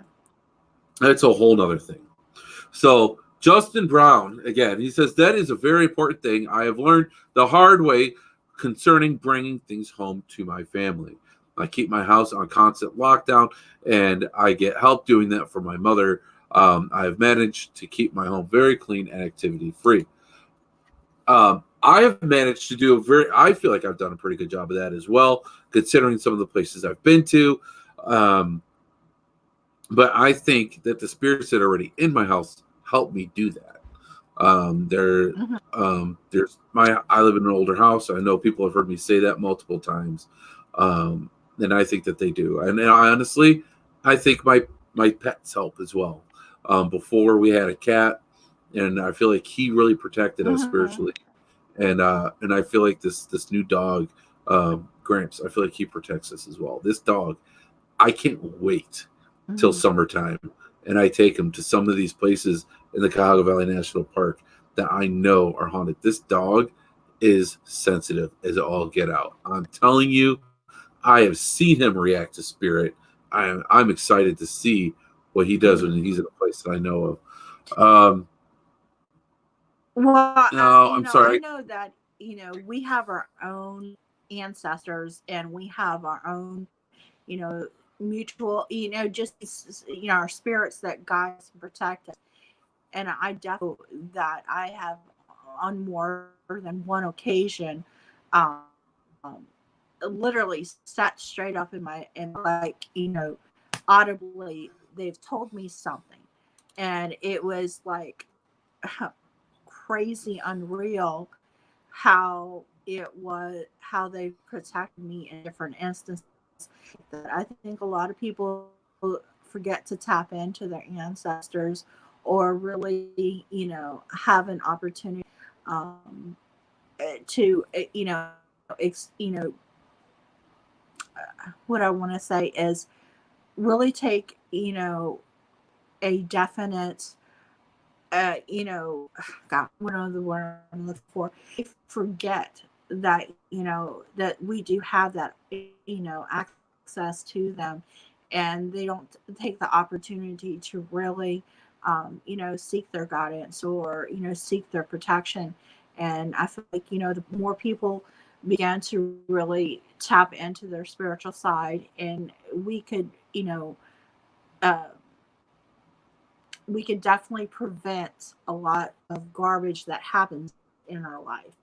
That's a whole nother thing. So Justin Brown, again, he says that is a very important thing I have learned the hard way concerning bringing things home to my family. I keep my house on constant lockdown, and I get help doing that for my mother. I have managed to keep my home very clean and activity free. I have managed to do I feel like I've done a pretty good job of that as well, considering some of the places I've been to. Um, but I think that the spirits that are already in my house help me do that. There, Mhm. I live in an older house. I know people have heard me say that multiple times, and I think that they do. And honestly, I think my pets help as well. Before we had a cat, and I feel like he really protected us Mhm. spiritually. And I feel like this new dog, Gramps, I feel like he protects us as well. This dog, I can't wait till Mhm. summertime, and I take him to some of these places in the Cuyahoga Valley National Park that I know are haunted. This dog is sensitive as all get out. I'm telling you, I have seen him react to spirit. I'm excited to see what he does when he's in a place that I know of. Well, No, I'm I sorry. know that, we have our own ancestors and we have our own, mutual, just, our spirits that guide us and protect us. And I definitely that I have on more than one occasion, um, literally sat straight up and like, audibly, they've told me something. And it was like crazy unreal how they protected me in different instances that I think a lot of people forget to tap into their ancestors or really, have an opportunity um, to, what I want to say is really take, a definite, God, what are the word I'm looking for? They forget that, that we do have that, access to them, and they don't take the opportunity to really, seek their guidance, or, seek their protection. And I feel like, the more people began to really tap into their spiritual side, and we could, uh, we could definitely prevent a lot of garbage that happens in our life.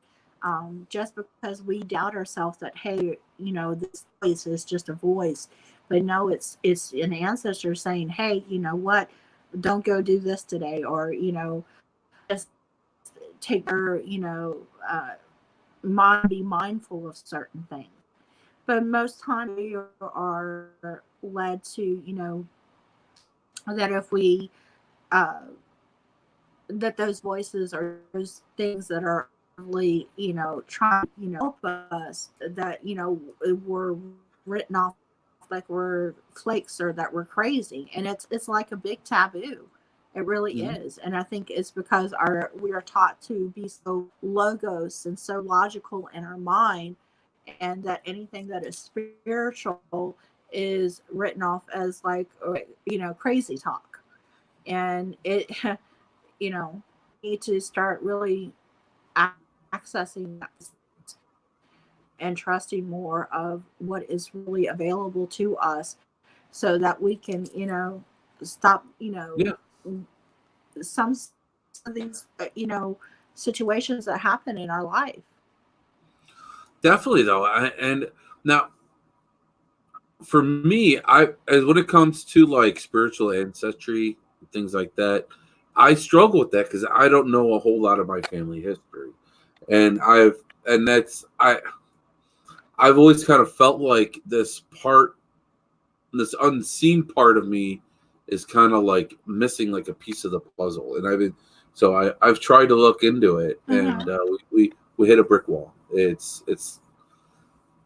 Just because we doubt ourselves that, hey, this voice is just a voice, but no, it's an ancestor saying, hey, you know what, don't go do this today, or just take your, mind, be mindful of certain things. But most times we are led to, that if we uh, that those voices are those things that are really, trying, help us, that, were written off like we're flakes, or that we're crazy. And it's like a big taboo. It really Mhm. is. And I think it's because we are taught to be so logos and so logical in our mind, and that anything that is spiritual is written off as like, crazy talk. And it you know need to start really accessing that and trusting more of what is really available to us, so that we can, stop, Yeah, some of these, situations that happen in our life. definitely though. And now for me, when it comes to like spiritual ancestry and things like that, I struggle with that because I don't know a whole lot of my family history, and I've always kind of felt like this unseen part of me is kind of like missing like a piece of the puzzle. And I've tried to look into it, and Mm-hmm. we hit a brick wall. It's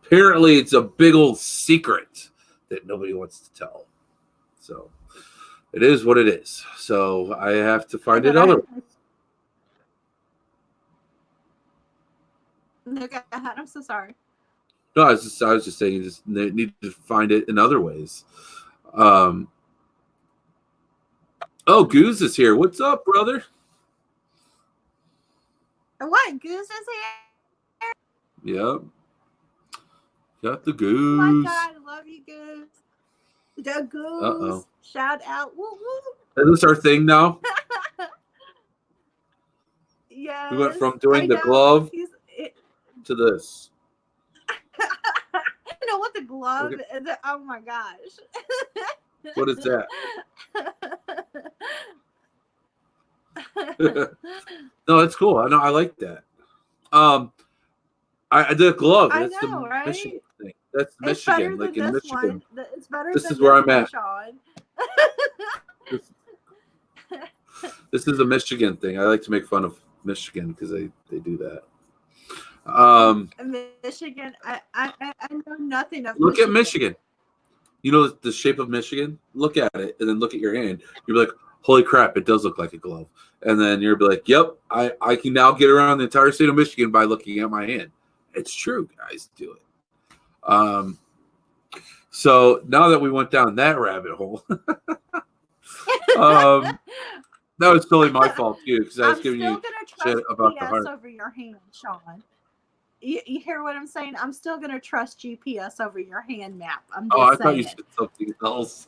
apparently it's a big old secret that nobody wants to tell. So it is what it is. So I have to find it other. No, go ahead. I'm so sorry. No, I was just saying you just need to find it in other ways. Um, oh, Goose is here. What's up, brother? What, Goose is here? Yep, got the Oh my Goose. God, I love you, Goose. The Uh oh. Goose. Shout out. Woo Is this our thing now? woo. We went Yes, from I doing the know. glove to this. I know what the glove Okay. is. Oh my gosh. What is that? No, that's cool. I know. I like that. Um, I did a glove. I That's know, the right? Michigan thing. That's It's Michigan. better Like than in this Michigan, one. It's better this than is where this I'm one, at. Sean. This, this is a Michigan thing. I like to make fun of Michigan because they do that. Michigan. I know nothing of Look at Michigan. Michigan. You know the shape of Michigan? Look at it and then look at your hand. You're like, holy crap, it does look like a glove. And then you're like, yep, I can now get around the entire state of Michigan by looking at my hand. It's true, guys. Do it. Um, so now that we went down that rabbit hole, um, that was totally my fault too, because I was I'm giving still you gonna shit trust about the GPS heart. over your hand, Sean. You hear what I'm saying? I'm still gonna trust GPS over your hand map. I'm Oh, I just thought you saying. said something else.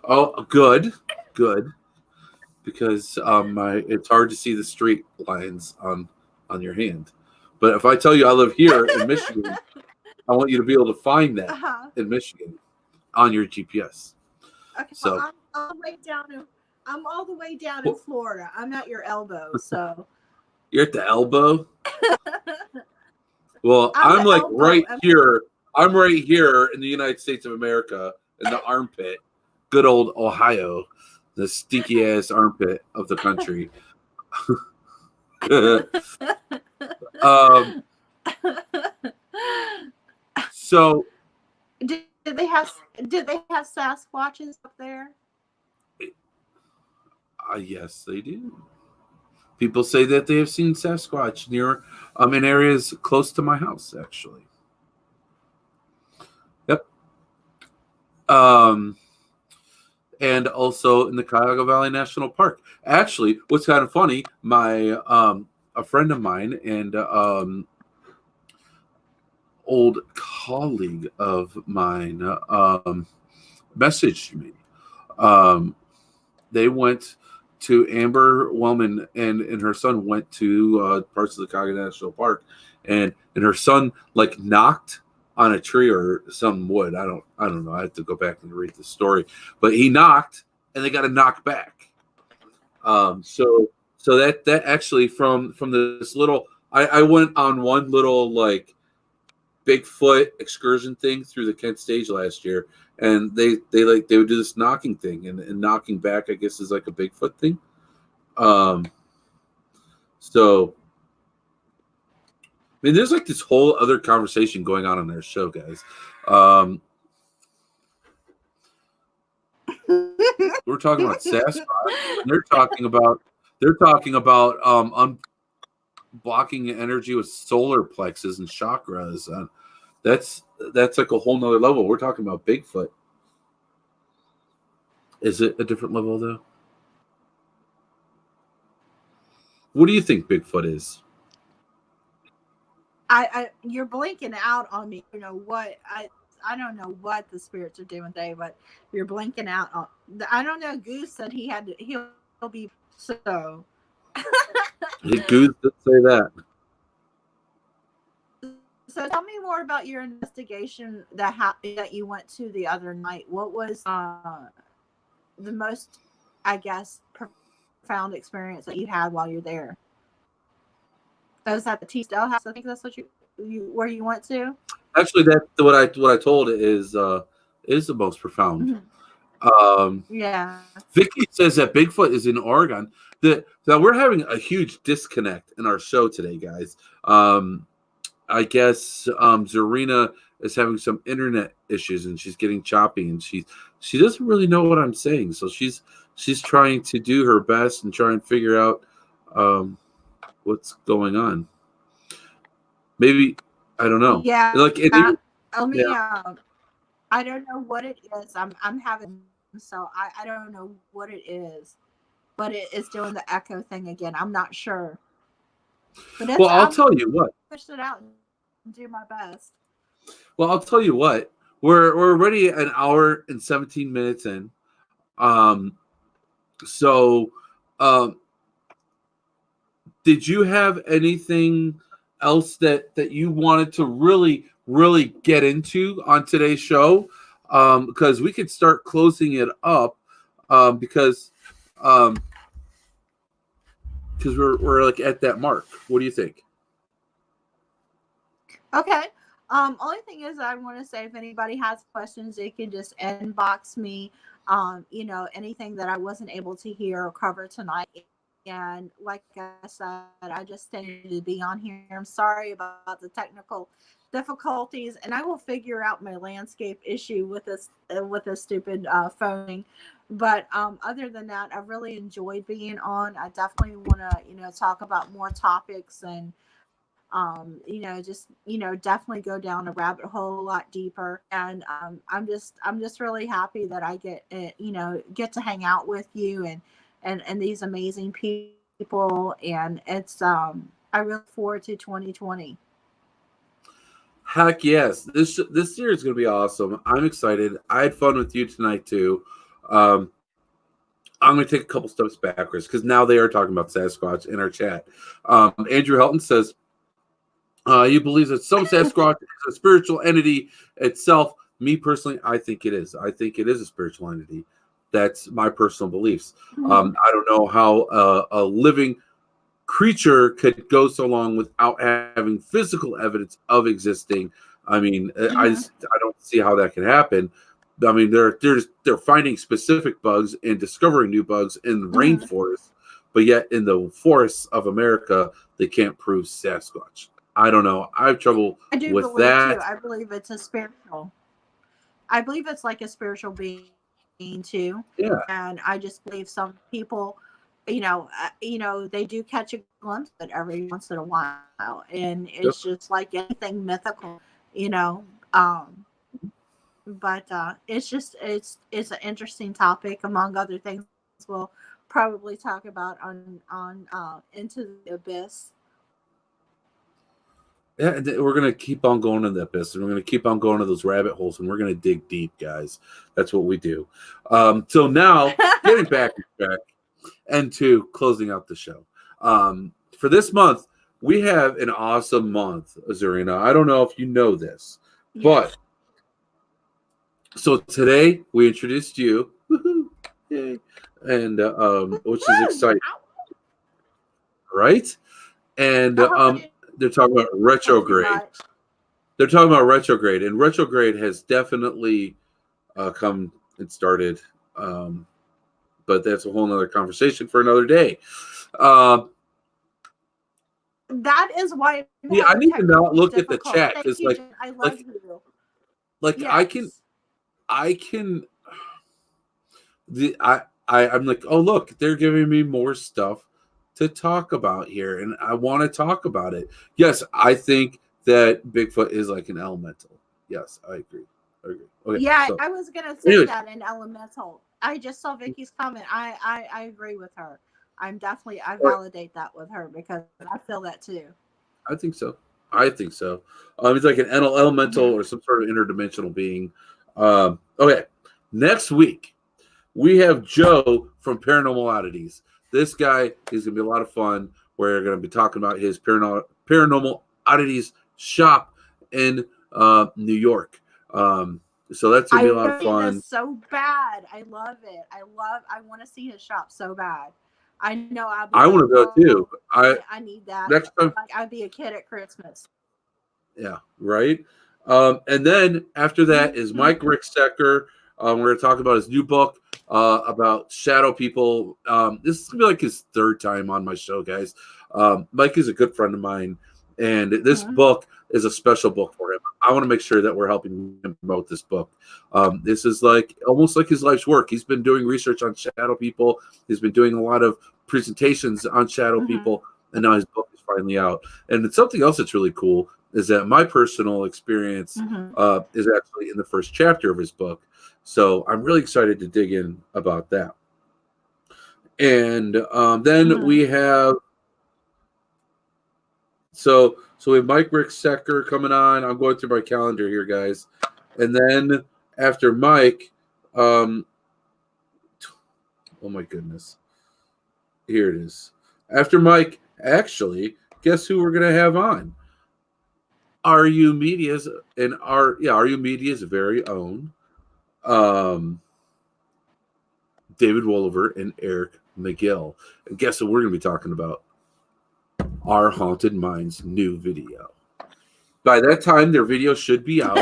Oh, good, good. Because it's hard to see the street lines on your hand. But if I tell you I live here in Michigan, I want you to be able to find that Uh-huh. in Michigan on your GPS. Okay, well, So I'm all the way down in well, Florida. I'm at your elbow, so you're at the elbow. Well, I'm I'm the like elbow. right here. I'm right here in the United States of America in the armpit. Good old Ohio, the stinky ass armpit of the country. um, so did they have Sasquatches up there? Yes, they do. People say that they have seen Sasquatch near in areas close to my house, actually. Yep. And also in the Cuyahoga Valley National Park. Actually, what's kind of funny, my a friend of mine and old colleague of mine messaged me. They went to Amber Wellman and her son went to parts of the Cuyahoga National Park, and her son like knocked on a tree or some wood. I don't know. I have to go back and read the story, but he knocked and they got to knock back. So that actually from this little, I went on one little like Bigfoot excursion thing through the Kent stage last year, and they would do this knocking thing, and knocking back I guess is like a Bigfoot thing. So I mean, there's like this whole other conversation going on their show, guys. We're talking about Sasquatch. They're talking about blocking energy with solar plexus and chakras. That's like a whole nother level. We're talking about Bigfoot. Is it a different level though? What do you think Bigfoot is? You're blinking out on me. You know what? I don't know what the spirits are doing today, but you're blinking out on. I don't know. Goose said he'll be so. Goose did say that. So tell me more about your investigation that you went to the other night. What was the most, I guess, profound experience that you had while you're there? That was at the T-Stell house. I think that's what you where you went to. Actually, that what I told is the most profound. Yeah. Vicky says that Bigfoot is in Oregon. That we're having a huge disconnect in our show today, guys. I guess Zarina is having some internet issues and she's getting choppy and she doesn't really know what I'm saying. So she's trying to do her best and try and figure out what's going on. Maybe I don't know. Yeah. Like I don't know what it is. I'm having so I don't know what it is, but it is doing the echo thing again. I'm not sure. But well, I'll tell you what. Push it out and do my best. Well, I'll tell you what. We're already an hour and 17 minutes in. So did you have anything else that you wanted to really get into on today's show? Because we could start closing it up because we're like at that mark. What do you think? Okay. Only thing is I want to say if anybody has questions, they can just inbox me. Anything that I wasn't able to hear or cover tonight. And like I said, I just stated to be on here. I'm sorry about the technical difficulties, and I will figure out my landscape issue with this stupid phoning. But other than that, I really enjoyed being on. I definitely want to talk about more topics and definitely go down a rabbit hole a lot deeper. And I'm just really happy that I get to hang out with you and these amazing people. And it's I really look forward to 2020. Heck yes. This year is going to be awesome. I'm excited. I had fun with you tonight too. I'm going to take a couple steps backwards because now they are talking about Sasquatch in our chat. Andrew Helton says, he believes that some Sasquatch is a spiritual entity itself. Me personally, I think it is. I think it is a spiritual entity. That's my personal beliefs. I don't know how a living creature could go so long without having physical evidence of existing. I mean, I don't see how that can happen. I mean, they're finding specific bugs and discovering new bugs in the rainforest, but yet in the forests of America, they can't prove Sasquatch. I don't know. I have trouble with that. Too. I believe it's a spiritual. I believe it's like a spiritual being too. Yeah. And I just believe some people they do catch a glimpse of it every once in a while, and Yep. it's just like anything mythical, you know. But it's an interesting topic among other things. We'll probably talk about on Into the Abyss. Yeah, we're gonna keep on going in that business. We're gonna keep on going to those rabbit holes, and we're gonna dig deep, guys. That's what we do. So now, getting back on track and to closing out the show. For this month, we have an awesome month, Zarina. I don't know if you know this, but so today we introduced you, yay, and which is exciting, right? And they're talking about retrograde. They're talking about retrograde, and retrograde has definitely come and started. But that's a whole nother conversation for another day. That is why. Yeah, I need to not look at the chat because, like, I love you. Like, yes. I'm like, oh, look, they're giving me more stuff to talk about here, and I want to talk about it. Yes, I think that Bigfoot is like an elemental. Yes, I agree. Okay, yeah, so, I was gonna say that an elemental. I just saw Vicky's comment. I agree with her. I validate that with her because I feel that too. I think so. It's like an elemental or some sort of interdimensional being. Okay, next week we have Joe from Paranormal Oddities. This guy is going to be a lot of fun. We're going to be talking about his Paranormal Oddities shop in New York. So that's going to be a lot of fun. This so bad. I love it. I want to see his shop so bad. I know I want to go too. I need that. Next time, I'd be a kid at Christmas. Yeah, right. And then after that is Mike Ricksecker. We're going to talk about his new book about shadow people. This is going to be like his third time on my show, guys. Mike is a good friend of mine, and this book is a special book for him. I want to make sure that we're helping him promote this book. This is like almost like his life's work. He's been doing research on shadow people. He's been doing a lot of presentations on shadow people, and now his book is finally out. And it's something else that's really cool is that my personal experience is actually in the first chapter of his book. So I'm really excited to dig in about that. And then we have so we have Mike Ricksecker coming on. I'm going through my calendar here, guys. And then after Mike, oh my goodness. Here it is. After Mike, actually, guess who we're going to have on? RU Media's very own David Wolliver and Eric McGill. And guess what we're going to be talking about? Our Haunted Minds new video. By that time, their video should be out.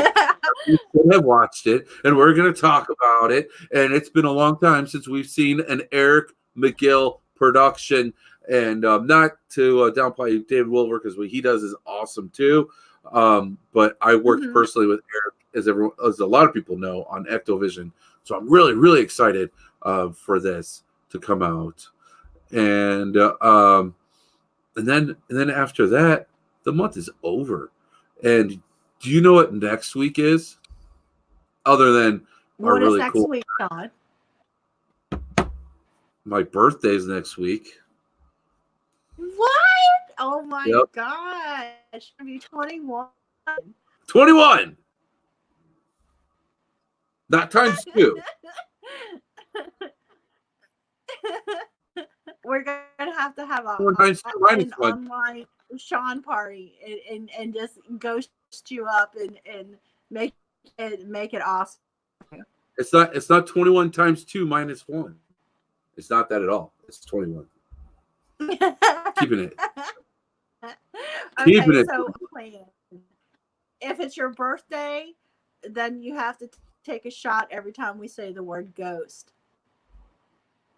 You should have watched it, and we're going to talk about it. And it's been a long time since we've seen an Eric McGill production. And not to downplay David Wolver, because what he does is awesome too. But I worked personally with Eric, as a lot of people know, on Ectovision. So I'm really, really excited for this to come out. And then after that, the month is over. And do you know what next week is? Other than what really is next cool week, Sean? My birthday's next week. What? Oh my gosh. Should be 21. 21. Not times 2. We're gonna have to have an online Sean party and just ghost you up and make it awesome. It's not 21 times 2 minus 1. It's not that at all. It's 21. Keeping it. Okay, so if it's your birthday, then you have to take a shot every time we say the word ghost.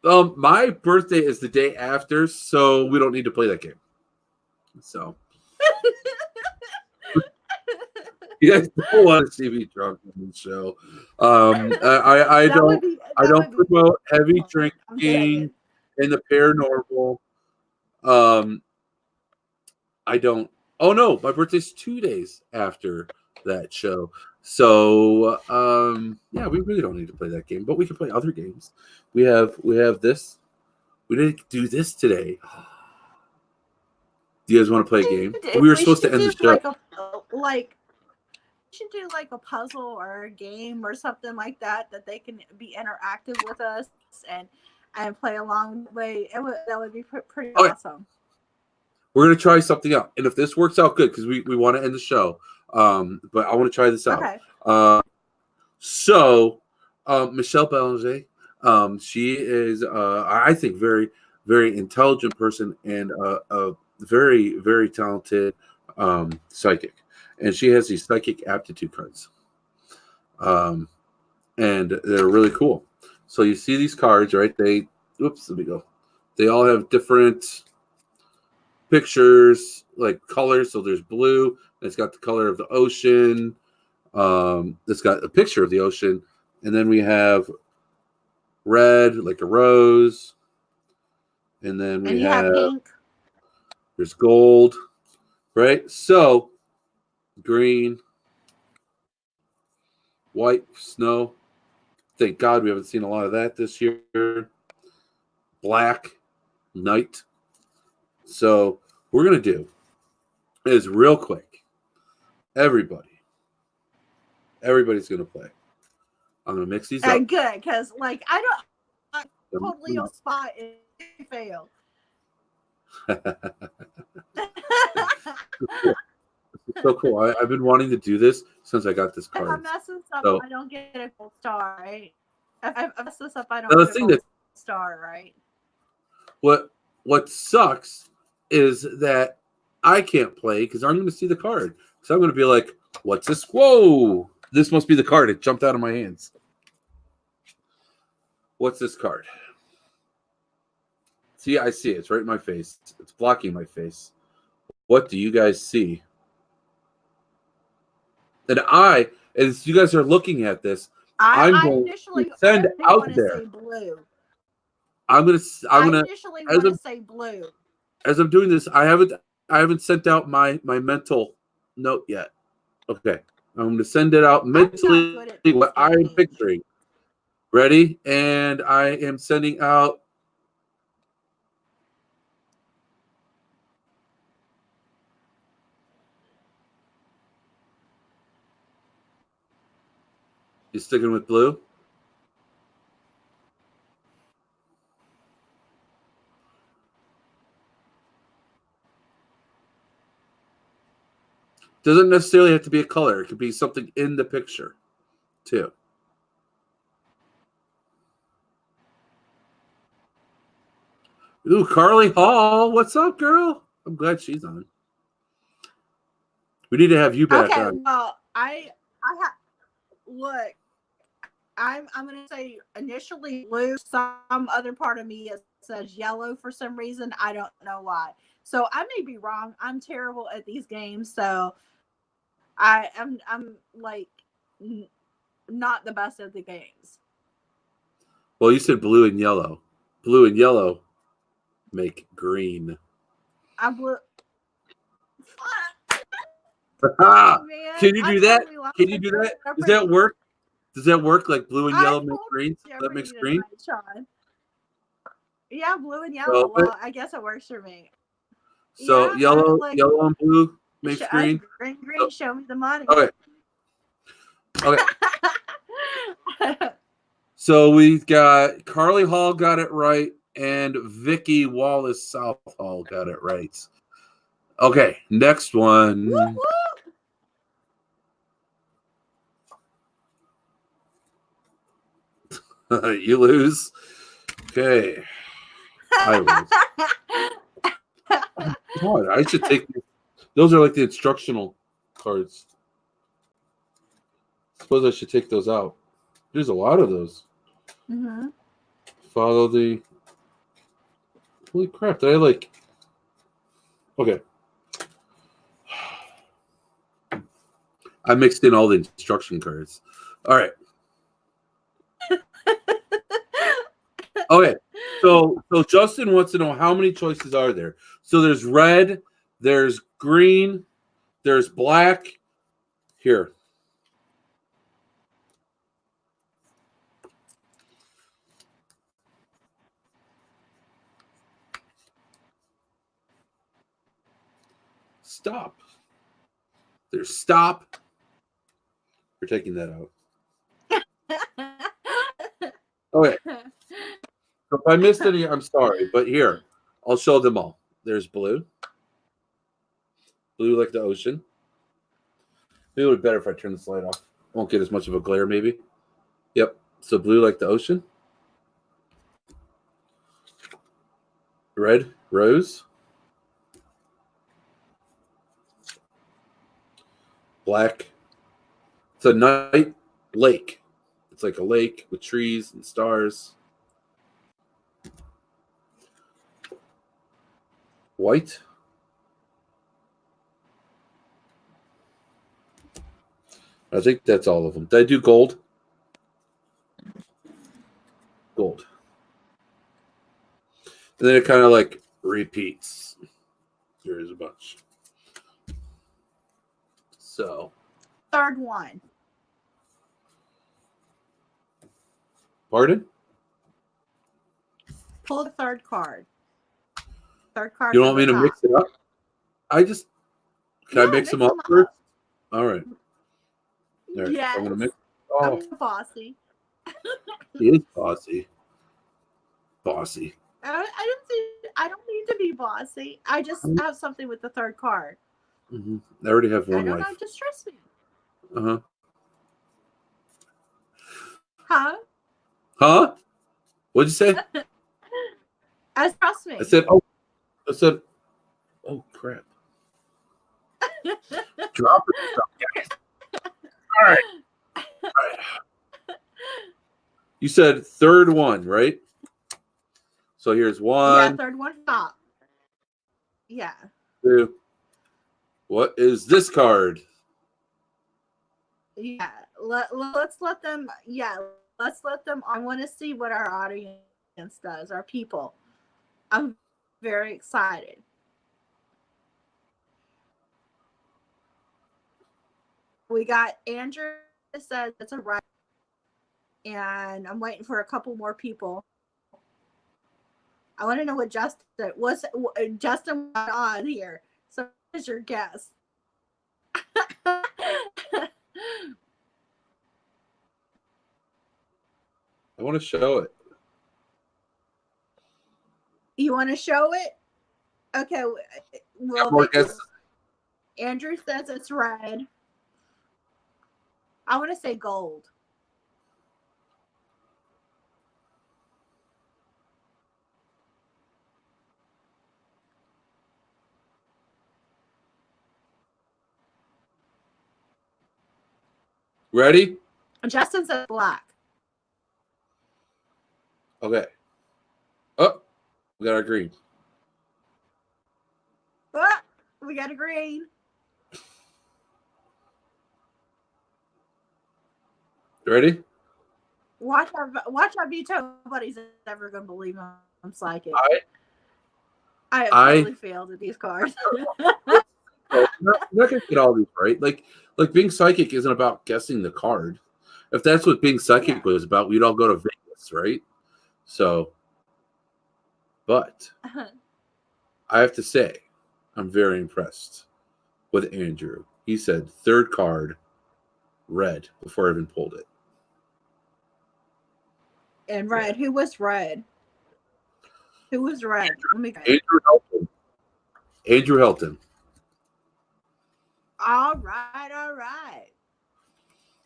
My birthday is the day after, so we don't need to play that game. So you guys don't want to see me drunk on the show. I don't promote heavy drinking in the paranormal. I don't. Oh no, my birthday's 2 days after that show. So yeah, we really don't need to play that game, but we can play other games. We have this. We didn't do this today. Do you guys want to play a game? We were supposed to end the show. Like we should do like a puzzle or a game or something like that they can be interactive with us and play along the way. That would be pretty awesome. We're gonna try something out, and if this works out good, because we want to end the show, but I want to try this out. Okay. So Michelle Belanger, she is I think very, very intelligent person and a very, very talented psychic, and she has these psychic aptitude cards, and they're really cool. So you see these cards, right? Let me go. They all have different pictures, like colors. So there's blue. It's got the color of the ocean. It's got a picture of the ocean, and then we have red, like a rose, and then we have pink. There's gold, right? So green, white, snow. Thank God we haven't seen a lot of that this year. Black, night. So what we're gonna do is real quick. Everybody's gonna play. I'm gonna mix these up. Good, because like I totally on spot if you fail. It's so cool. I've been wanting to do this since I got this card. If I mess this up, I don't get a gold star, right? If I mess this up, I don't get a gold star, right? What sucks is that I can't play because I'm going to see the card. So I'm going to be like, what's this? Whoa! This must be the card. It jumped out of my hands. What's this card? See, I see it. It's right in my face. It's blocking my face. What do you guys see? And as you guys are looking at this, I'm going to send out there. I'm gonna initially want to say blue. As I'm doing this, I haven't sent out my mental note yet. Okay, I'm gonna send it out mentally. What I'm picturing. Ready? And I am sending out. You sticking with blue? Doesn't necessarily have to be a color. It could be something in the picture, too. Ooh, Carly Hall. What's up, girl? I'm glad she's on. We need to have you back on. Okay, well, I have look. I'm gonna say initially blue. Some other part of me says yellow for some reason. I don't know why. So I may be wrong. I'm terrible at these games, so I'm like not the best at the games. Well, you said blue and yellow. Blue and yellow make green. I'm blue. Can you do that? Can you do that? Does that work? Does that work? Like blue and yellow make green? That makes green? Yeah, blue and yellow. Well, I guess it works for me. So yeah, yellow and blue makes green. Green, show me the money. Okay. So we've got Carly Hall got it right, and Vicky Wallace Southall got it right. Okay, next one. Woo, woo. You lose. Okay. I lose. God, I should take those are like the instructional cards. Suppose I should take those out. There's a lot of those. Mm-hmm. Follow the. Holy crap! Did I like? Okay. I mixed in all the instruction cards. All right. Okay, so Justin wants to know how many choices are there. So there's red, there's green, there's black. Here, stop. There's stop. We're taking that out. Okay, so if I missed any, I'm sorry, but here, I'll show them all. There's blue, blue like the ocean. Maybe it would be better if I turn this light off. Won't get as much of a glare, maybe. Yep. So blue like the ocean. Red, rose. Black. It's a night lake. It's like a lake with trees and stars. White. I think that's all of them. Did I do gold? Gold. And then it kind of like repeats. There is a bunch. So. Third one. Pardon? Pull the third card. Third card. You don't want me to mix it up? Can I mix them up first? All right. All right. Yes. I'm gonna mix. Oh, I'm bossy. he is bossy. Bossy. I don't need to be bossy. I just have something with the third card. Mm-hmm. I already have one I don't wife. know, just trust me. Uh-huh. Huh? Huh? What'd you say? Trust me. I said, oh crap. Drop it. Guys. All right. All right. You said third one, right? So here's one. Yeah, third one top. Yeah. Two. What is this card? Yeah. Let's let them. Yeah. Let's let them. I want to see what our audience does, our people. I'm very excited. We got Andrew says it's a right, and I'm waiting for a couple more people. I want to know what Justin was. Justin on here. So, what is your guess? I want to show it. You want to show it? Okay. Well, Andrew says it's red. I want to say gold. Ready? Justin says black. Okay. Oh, we got our green. Oh, we got a green. Ready? Watch our veto. Nobody's ever gonna believe I'm psychic. I have totally failed at these cards. I'm not gonna get all these right. Like being psychic isn't about guessing the card. If that's what being psychic was about, we'd all go to Vegas, right? So, but I have to say, I'm very impressed with Andrew. He said third card, red, before I even pulled it. And red. Who was red? Who was red? Let me go. Andrew Helton. Andrew Helton. All right.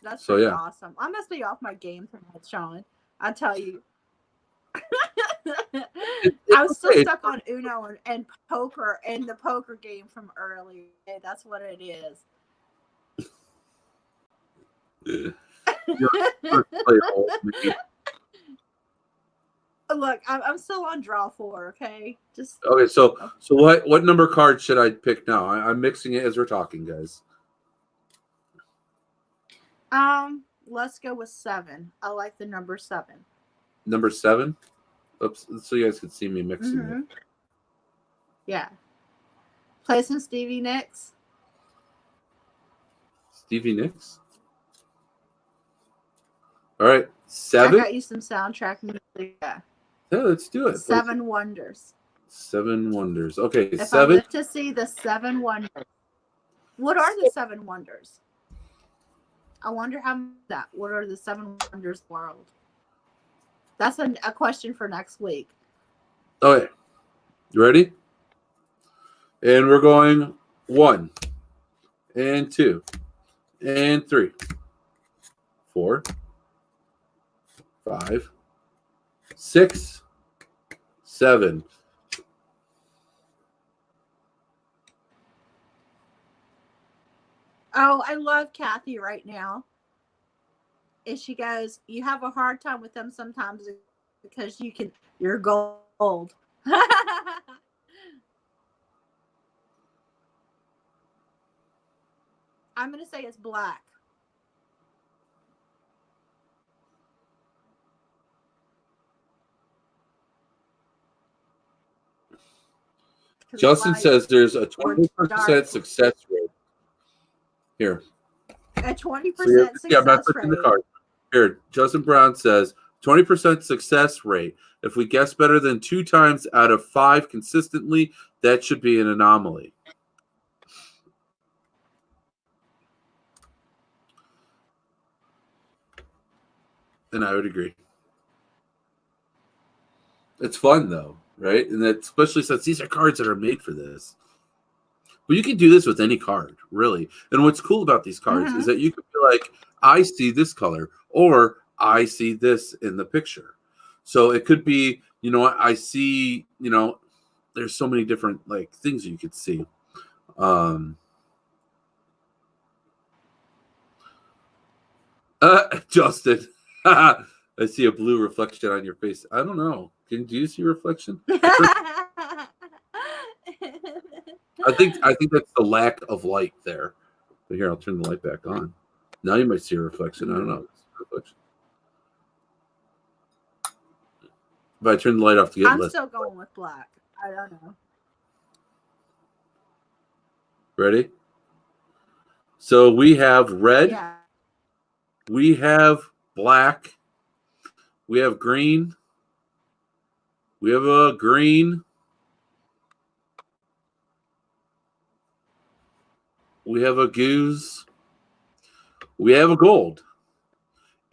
That's so awesome. I must be off my game tonight, Sean. I tell you. I was still stuck on Uno and poker and the poker game from earlier. That's what it is. Look, I'm still on draw 4. Okay, just okay. So what number card should I pick now? I'm mixing it as we're talking, guys. Let's go with 7. I like the number 7. Number 7. Oops, so you guys can see me mixing it. Yeah. Play some Stevie Nicks. Stevie Nicks. All right, 7. I got you some soundtrack music. Yeah. Yeah, let's do it. Seven Wonders. 7 Wonders. Okay, If 7. I live to see the 7 Wonders. What are the 7 Wonders? I wonder how that. What are the 7 Wonders world? That's a question for next week. Okay, you ready? And we're going 1 and 2 and 3, 4, 5, 6, 7. Oh, I love Kathy right now. And she goes, you have a hard time with them sometimes because you're gold. I'm going to say it's black. Justin says there's a 20% success rate. Here. A 20% So yeah, success I'm not touching the card. Here, Justin Brown says 20% success rate. If we guess better than 2 times out of 5 consistently, that should be an anomaly. And I would agree. It's fun though, right? And that, especially since these are cards that are made for this. But you can do this with any card, really. And what's cool about these cards is that you can be like, I see this color, or I see this in the picture. So it could be, you know, I see, you know, there's so many different like things you could see. Justin, I see a blue reflection on your face. I don't know. Do you see a reflection? I think that's the lack of light there. But here, I'll turn the light back on. Now you might see a reflection. I don't know. Reflection. But I turn the light off to get I'm less. still going with black. I don't know. Ready? So we have red. Yeah. We have black. We have green. We have a green. We have a goose. We have a gold.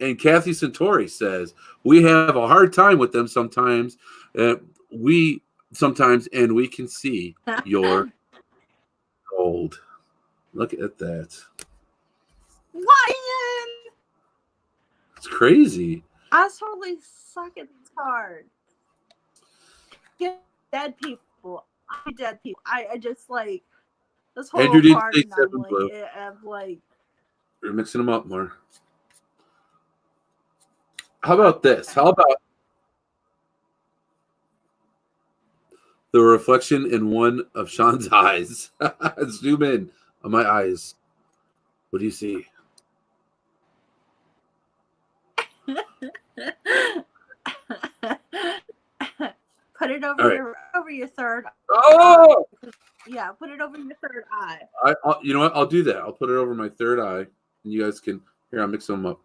And Kathy Centauri says, we have a hard time with them sometimes. And we can see your gold. Look at that. Lion! It's crazy. I totally suck at this card. Get dead people. I dead people. I just like this whole Andrew didn't card say and I'm 7 like, blue. I'm like, We're mixing them up more. How about this? How about the reflection in one of Sean's eyes? Zoom in on my eyes. What do you see? put it over your third. Oh! Yeah, put it over your third eye. You know what? I'll do that. I'll put it over my third eye, and you guys can. Here, I'll mix them up.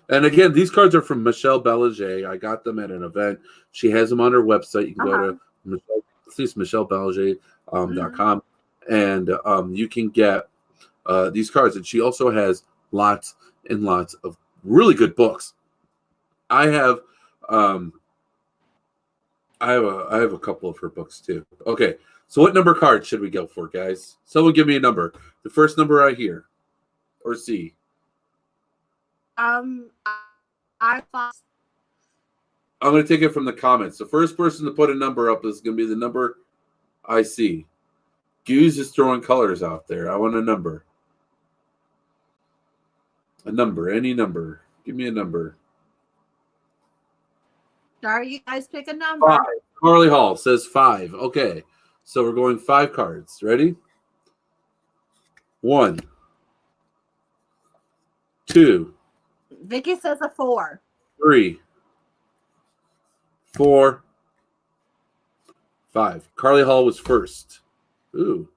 And again, these cards are from Michelle Belanger. I got them at an event. She has them on her website. You can go to michellebelanger.com, and you can get these cards. And she also has lots and lots of really good books. I have a couple of her books too. Okay, so what number card should we go for, guys? Someone give me a number. The first number I hear or see. I'm going to take it from the comments. The first person to put a number up is going to be the number I see. Goose is throwing colors out there. I want a number. A number, any number. Give me a number. Sorry, you guys pick a number. 5. Carly Hall says 5. Okay, so we're going 5 cards. Ready? 1, 2. Vicky says a 4. 3, 4, 5. Carly Hall was first. Ooh.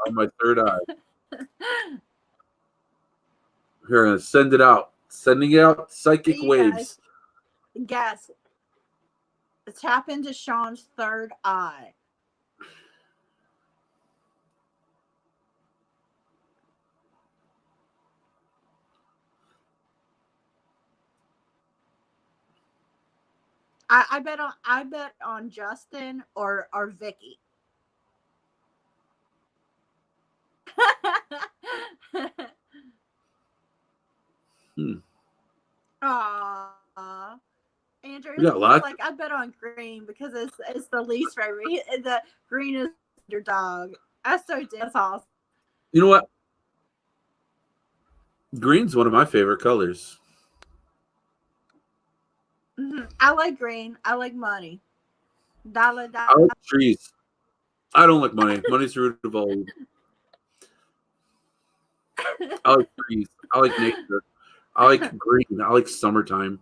On my third eye. Here, I'm going to send it out. Sending out psychic waves. Guess. Tap into Sean's third eye. I bet on Justin or Vicky. Aww. Andrew, You got lots? like I bet on Green because it's the least favorite. The Green is your dog. That's awesome. You know what? Green's one of my favorite colors. Mm-hmm. I like green. I like money. Dollar. I like trees. I don't like money. Money's the root of all evil. I like trees. I like nature. I like green. I like summertime.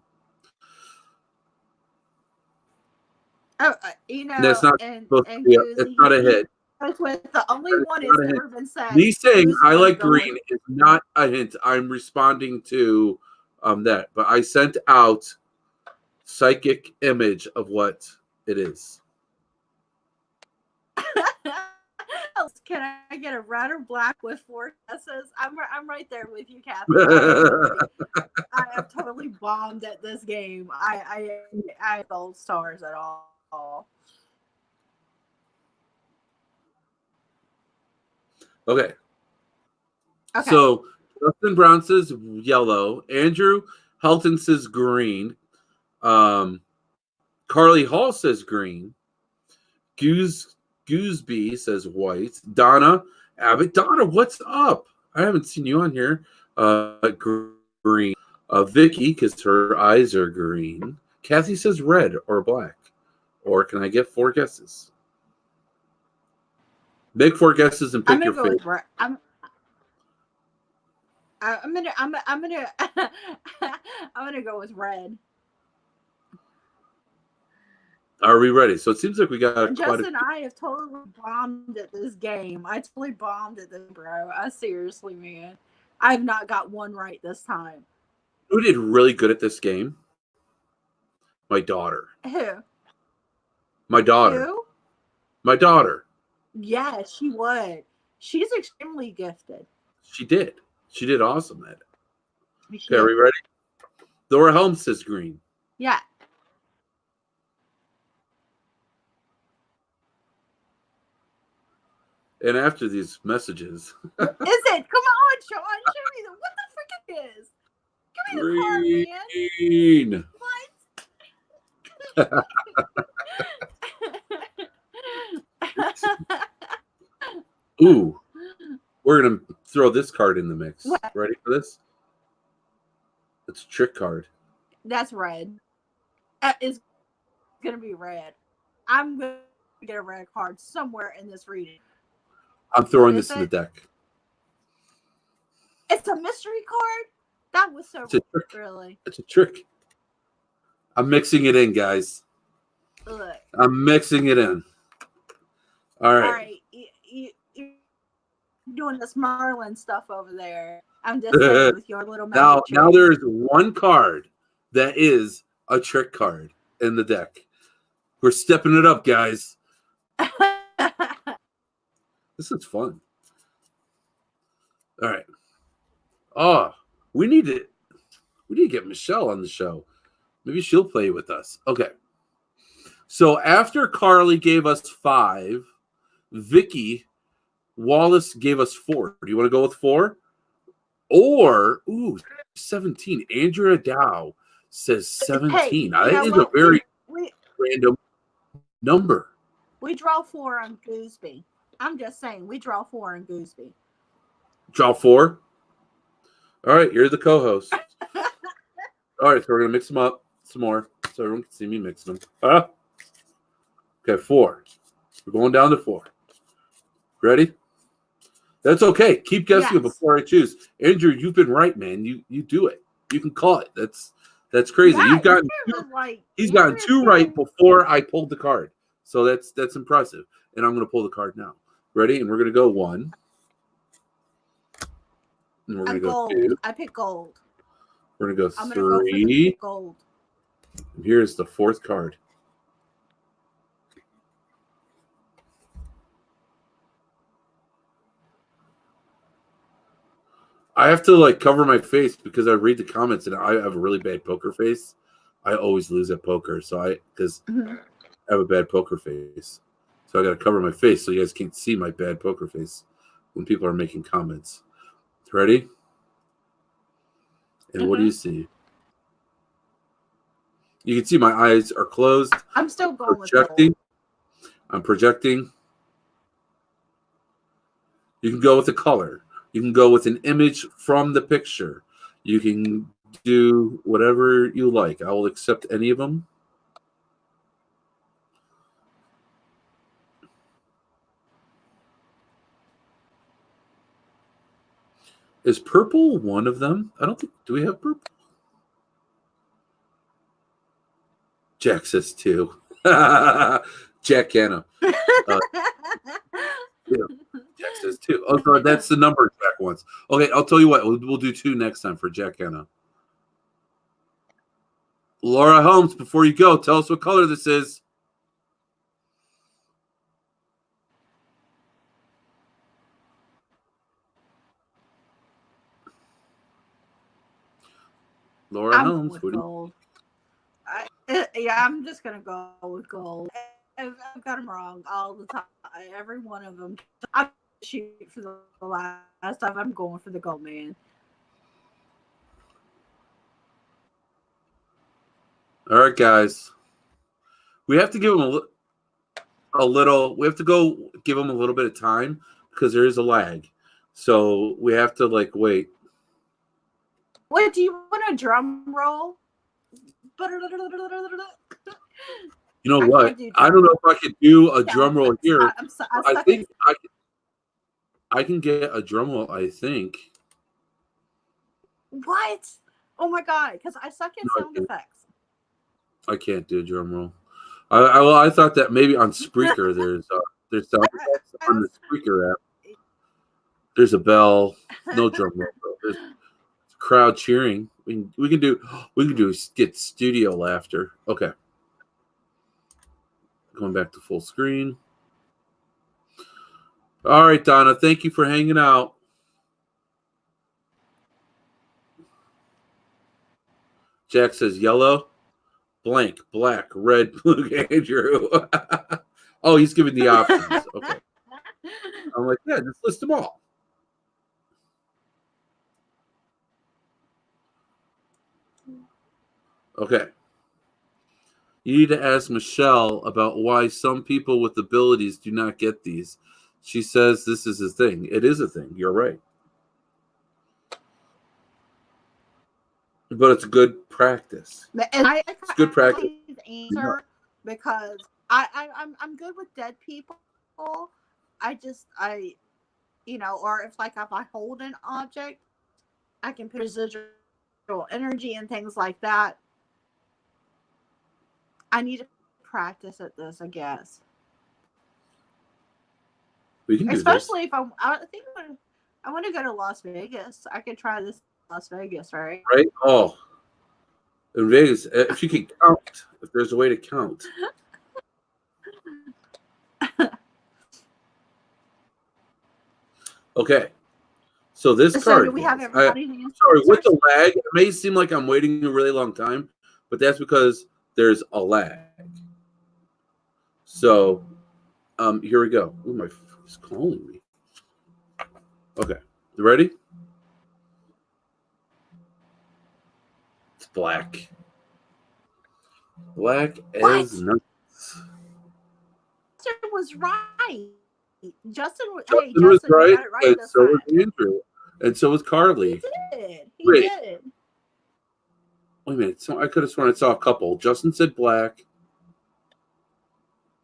Oh, you know, That's not supposed to be it's not a hit. With the only one has never been said. Me saying I like green is not a hint. I'm responding to that. But I sent out psychic image of what it is. Can I get a red or black with 4 guesses? I'm right there with you, Kathy. I am totally bombed at this game. I gold stars at all. Okay. So Justin Brown says yellow. Andrew Helton says green. Carly Hall says green. Gooseby says white. Donna Abbott. Donna, what's up? I haven't seen you on here. Green. Vicky, because her eyes are green. Kathy says red or black. Or can I get 4 guesses? Make 4 guesses and pick your favorite. I'm gonna go with red. Are we ready? So it seems like we got Justin and I have totally bombed at this game. I totally bombed at this, bro. Seriously, man. I've not got one right this time. Who did really good at this game? My daughter. Who? My daughter. Who? My daughter. Yeah, she would. She's extremely gifted. She did. She did awesome at it. Okay, are we ready? Laura Helms says green. Yeah. And after these messages. Is it? Come on, Sean. Show me what the frick it is. Give me the card, man. What? Ooh. We're going to throw this card in the mix. What? Ready for this? It's a trick card. That's red. It's going to be red. I'm going to get a red card somewhere in this reading. I'm throwing this in the deck. It's a mystery card? That was so really. It's a trick. I'm mixing it in, guys. Look. I'm mixing it in. All right. All right. You're doing this Marlin stuff over there. I'm just saying with your little now there's one card that is a trick card in the deck. We're stepping it up, guys. This is fun. All right. Oh, we need to get Michelle on the show. Maybe she'll play with us. Okay. So after Carly gave us 5, Vicky Wallace gave us 4. Do you want to go with 4? Or 17. Andrea Dow says 17. That is a very random number. We draw 4 on Gooseby. I'm just saying, we draw 4 on Gooseby. Draw 4? All right, you're the co-host. All right, so we're going to mix them up some more so everyone can see me mix them. Okay, 4. We're going down to 4. Ready? That's okay. Keep guessing it Yes. before I choose. Andrew, you've been right, man. You do it. You can call it. That's crazy. Yeah, You've gotten Andrew was like, he's gotten Andrew's 2 right getting- before I pulled the card. So that's impressive. And I'm gonna pull the card now. Ready? And we're gonna go 1. And we're gonna go gold. 2. I picked gold. We're gonna go I'm gonna go for 3. the gold. And here's the 4th card. I have to like cover my face because I read the comments and I have a really bad poker face. I always lose at poker, so because Mm-hmm. I have a bad poker face, so I got to cover my face so you guys can't see my bad poker face when people are making comments. Ready? And what do you see? You can see my eyes are closed. I'm still going with Projecting. gold. I'm projecting. You can go with the color. You can go with an image from the picture. You can do whatever you like. I will accept any of them. Is purple one of them? I don't think. Do we have purple? Jack says 2. Jack Canna. Yeah. Jack says 2. Oh, so that's the number Jack wants. Okay, I'll tell you what. We'll do 2 next time for Jack Canna. Laura Holmes, before you go, tell us what color this is. Laura I'm Holmes, with what do you gold. I'm just gonna go with gold. I've got them wrong all the time. Every one of them. I'm shooting for the last time. I'm going for the gold, man. All right, guys. We have to give them a little. We have to go give them a little bit of time because there is a lag. So we have to like wait. What do you want a drum roll? You know I what? can't do I don't know if I could do a drum roll here. I suck think I can get a drum roll. I think. What? Oh my god! Because I suck at No, I sound can't. effects. I can't do a drum roll. I thought that maybe on Spreaker there's sound effects on the Spreaker app. There's a bell. No drum roll. There's crowd cheering. We can do get studio laughter. Okay. Going back to full screen. All right, Donna. Thank you for hanging out. Jack says yellow, blank, black, red, blue. Andrew. Oh, he's giving the options. Okay. I'm like, yeah, just list them all. Okay. You need to ask Michelle about why some people with abilities do not get these. She says this is a thing. It is a thing. You're right. But it's good practice. It's good practice. Answer because I'm good with dead people. I or if I hold an object, I can put residual energy and things like that. I need to practice at this, I guess. We can do especially if I think I want to go to Las Vegas. I could try this in Las Vegas, right? Right? Oh, in Vegas, if you can count, if there's a way to count. Okay. So this card. Do we have everybody's answers? Sorry, with the lag, it may seem like I'm waiting a really long time, but that's because there's a lag. So, here we go. Ooh, my phone is calling me. Okay, you ready? It's black. Black as nuts. Justin was right. Justin was Justin Justin was right, got it right and this so time. was Andrew, and so was Carly. He did. Wait. Did. Wait a minute. So I could have sworn I saw a couple. Justin said black.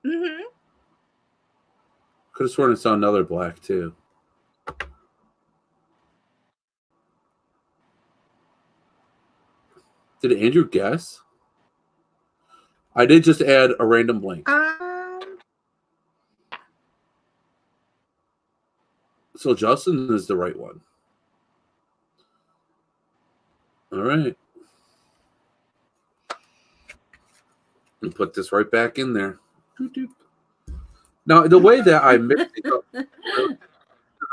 Mm-hmm. Could have sworn I saw another black too. Did Andrew guess? I did just add a random blank. So Justin is the right one. All right. And put this right back in there. Now, the way that I mixed it up really doesn't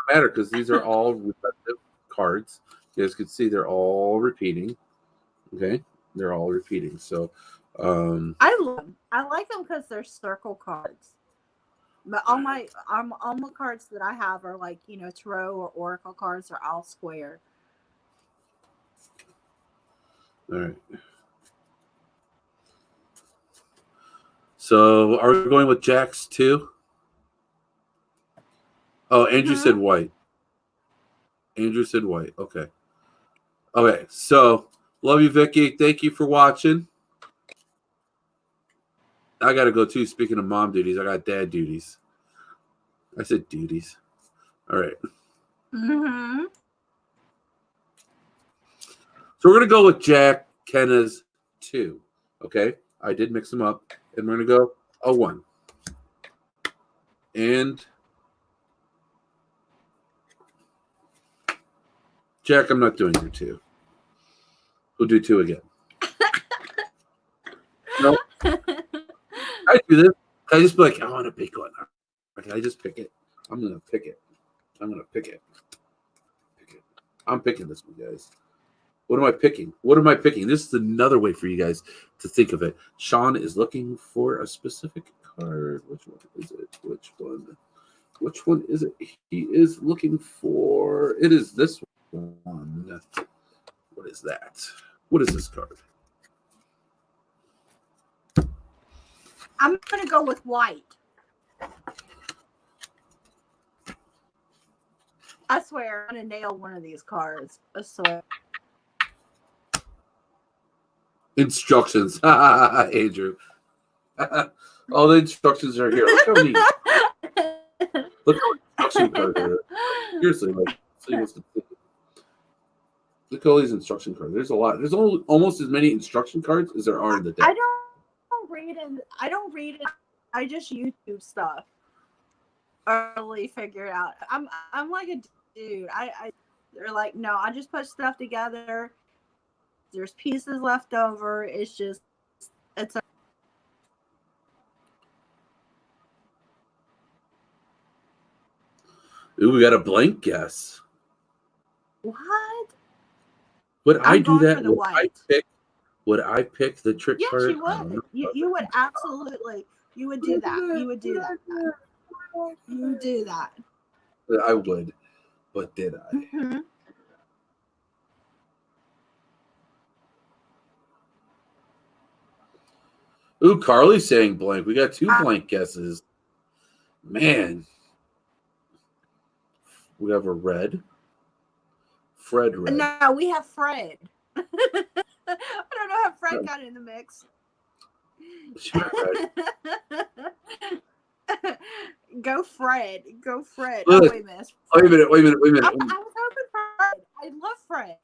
matter because these are all repetitive cards. You guys can see they're all repeating. Okay, they're all repeating. So, I love them. I like them because they're circle cards. But all my cards that I have are like, you know, tarot or oracle cards are all square. all right. So, are we going with Jacks too? Oh, Andrew said white. Andrew said white. Okay. Okay. So, love you, Vicky. Thank you for watching. I got to go too. Speaking of mom duties, I got dad duties. I said duties. All right. Mm-hmm. So we're going to go with Jack Kenna's 2. Okay. I did mix them up. And we're going to go a 1. And Jack, I'm not doing your 2. We'll do 2 again. No. I do this. I just be like, I want to pick one. Can I just pick it? I'm going to pick it. I'm going to pick it. Pick it. I'm picking this one, guys. What am I picking? What am I picking? This is another way for you guys to think of it. Sean is looking for a specific card. Which one is it? Which one? Which one is it? He is looking for. It is this one. What is that? What is this card? I'm going to go with white. I swear, I'm going to nail one of these cards. I swear. Instructions. Andrew. All the instructions are here. Look how many. Look how instruction cards are. Seriously, like, look at all these instruction cards. There's a lot. There's almost as many instruction cards as there are in the deck. I don't read it. I don't read it. I just YouTube stuff. Early figure it out. I'm like a dude. They're like, no, I just put stuff together. There's pieces left over. It's a. Ooh, we got a blank guess. What? Would I I'm do going that? for the white. Would I pick the trick Yes, card? you would. You would absolutely. You would do that. You would do that. You would do that. I would, but did I? Mm-hmm. Ooh, Carly's saying blank. We got 2 blank guesses. Man. We have a red. Fred red. No, we have Fred. I don't know how Fred got in the mix. Sure, red. Go Fred. Go Fred. Look, oh, wait a minute. Wait a minute. Wait a minute. Wait a minute. I was hoping Fred. I love Fred.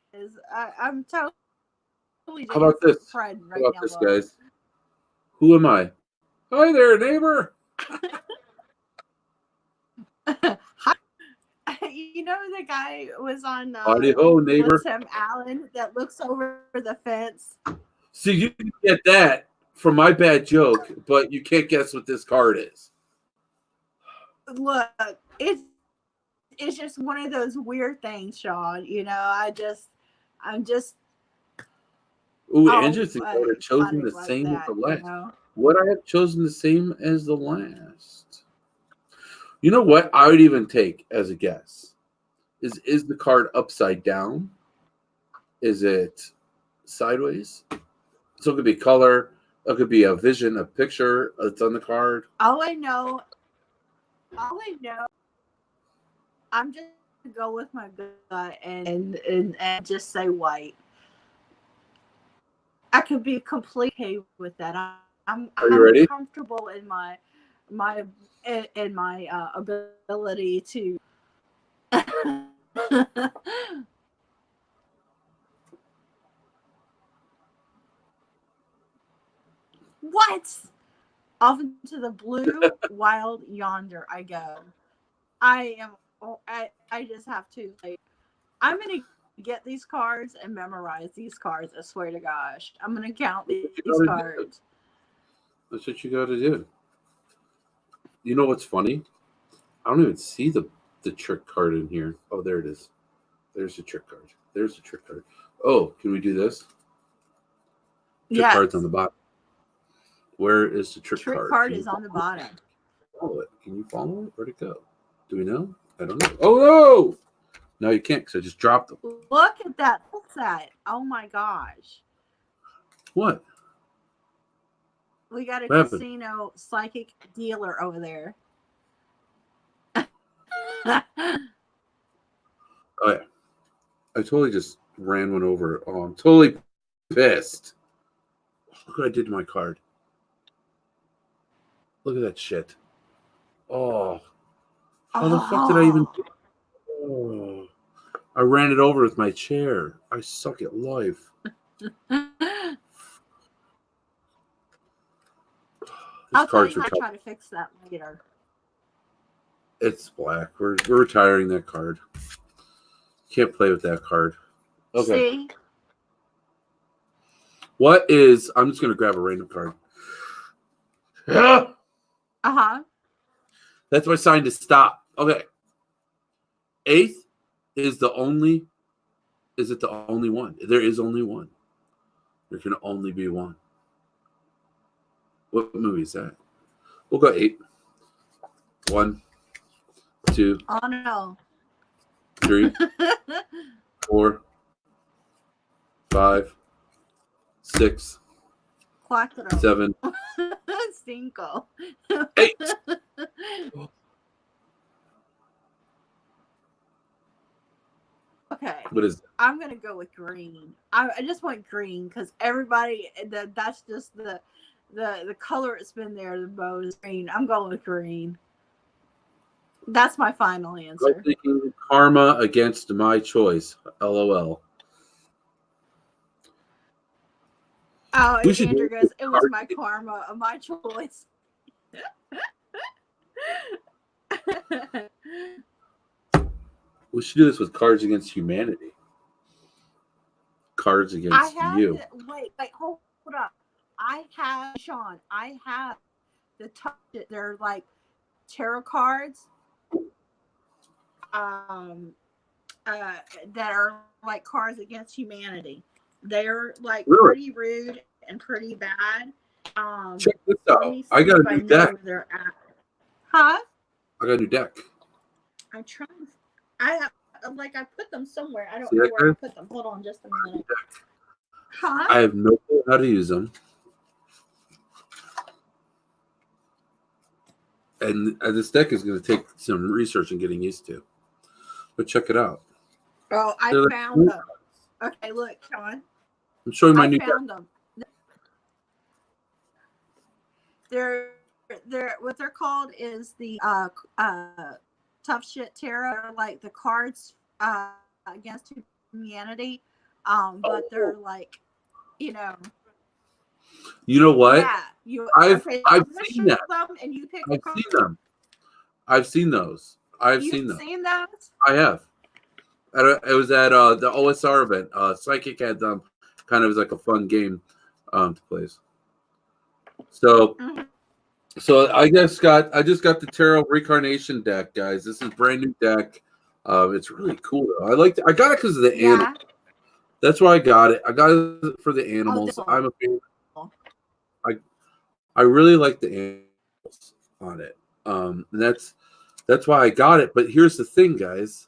I'm totally How about this? Fred right How about now, this, Laura. guys? Who am I? Hi there, neighbor. You know the guy was on Howdy ho, neighbor. Tim Allen that looks over the fence. See, you can get that from my bad joke, but you can't guess what this card is. Look, it's just one of those weird things, Sean. You know, I'm just. Ooh, Andrew thinks I would have chosen the like same that, as the last. You know? Would I have chosen the same as the last? You know what? I would even take as a guess. Is the card upside down? Is it sideways? So it could be color. It could be a vision, a picture that's on the card. All I know, I'm just gonna go with my gut and just say white. I could be completely okay with that. I'm ready? comfortable in my ability to. What? Off into the blue wild yonder I go. I just have to, like, I'm gonna get these cards and memorize these cards. I swear to gosh, I'm gonna count these cards. That's what you got to do. You know what's funny? I don't even see the trick card in here. Oh, there it is. There's the trick card. There's the trick card. Oh, can we do this? Trick Yes. card's on the bottom. Where is the trick card? Trick card is on the bottom. Follow it. Can you follow it? Where'd it go? Do we know? I don't know. Oh no! No, you can't because I just dropped them. Look at that set. Oh my gosh. What? We got a What casino psychic dealer over there. Oh yeah. I totally just ran one over. Oh, I'm totally pissed. Look what I did to my card. Look at that shit. Oh. How the fuck did I even do? Oh. I ran it over with my chair. I suck at life. I'll tell you how to try to fix that later. It's black. We're retiring that card. Can't play with that card. Okay. See? What is... I'm just going to grab a random card. Uh-huh. That's my sign to stop. Okay. Eighth is the only... Is it the only one? There is only one. There can only be one. What movie is that? We'll go 8. 1, 2. Oh, no. 3, 4, 5, 6, Cuatro. 7, Cinco. 8. Okay. What is that? I'm going to go with green. I just want green because everybody, that's just the color it's been there the most. Green. I'm going with green. That's my final answer. I'm thinking karma against my choice. LOL. Oh, and Andrew goes, it was my karma of my choice. We should do this with Cards Against Humanity. Cards Against You. Wait, hold up. I have the they're like tarot cards. That are like Cards Against Humanity. They're like pretty rude and pretty bad. Check this out. I got a new deck. Huh? I got a new deck. I'm trying. I put them somewhere. I don't know where I put them. Hold on just a minute. Huh? I have no clue how to use them. And this deck is going to take some research and getting used to. But check it out. Oh, I found them. Okay, look, Sean. I'm showing my new deck. I found them. They're what they're called is the tough shit tarot, like the cards against humanity. But they're like, you know. You know what? Yeah, I've seen that. And you pick I've seen them. I've seen those. You've seen those? I have. It was at the OSR event. Psychic had them kind of as like a fun game to play. So, so I just got the Tarot Reincarnation deck, guys. This is a brand new deck. It's really cool though. I got it because of the animal. That's why I got it. I got it for the animals. I'm a fan. I really like the animals on it. And that's why I got it. But here's the thing, guys.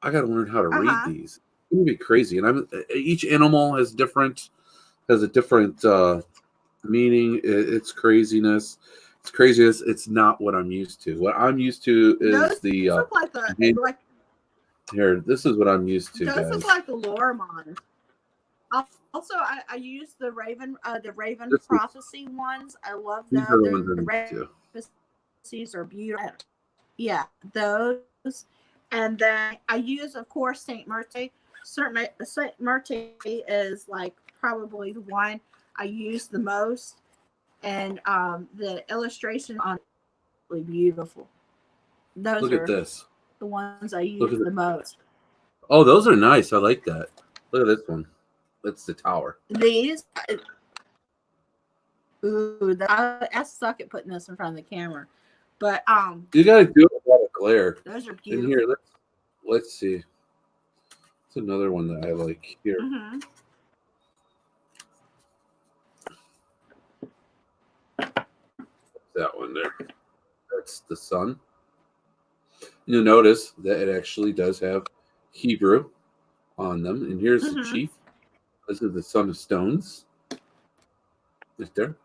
I got to learn how to read these. It's gonna be crazy. And each animal has a different meaning. It's craziness. It's craziness. It's not what I'm used to. What I'm used to is here. This is what I'm used to. Those guys. look like the Loremon. Also, I use the Raven prophecy ones. I love them. The prophecies are beautiful. Yeah, those. And then I use, of course, Saint Merte. Saint Merte is like probably the one I use the most. and the illustration on really beautiful. Those Look are at this. the ones I Look use at the most. Oh, those are nice. I like that. Look at this one. That's the tower. These, ooh, I suck at putting this in front of the camera, but You gotta do it without a glare. those are In beautiful. here, let's see. It's another one that I like here. Mm-hmm. That one there. That's the sun. You'll notice that it actually does have Hebrew on them. And here's the chief. This is the son of stones. Right there.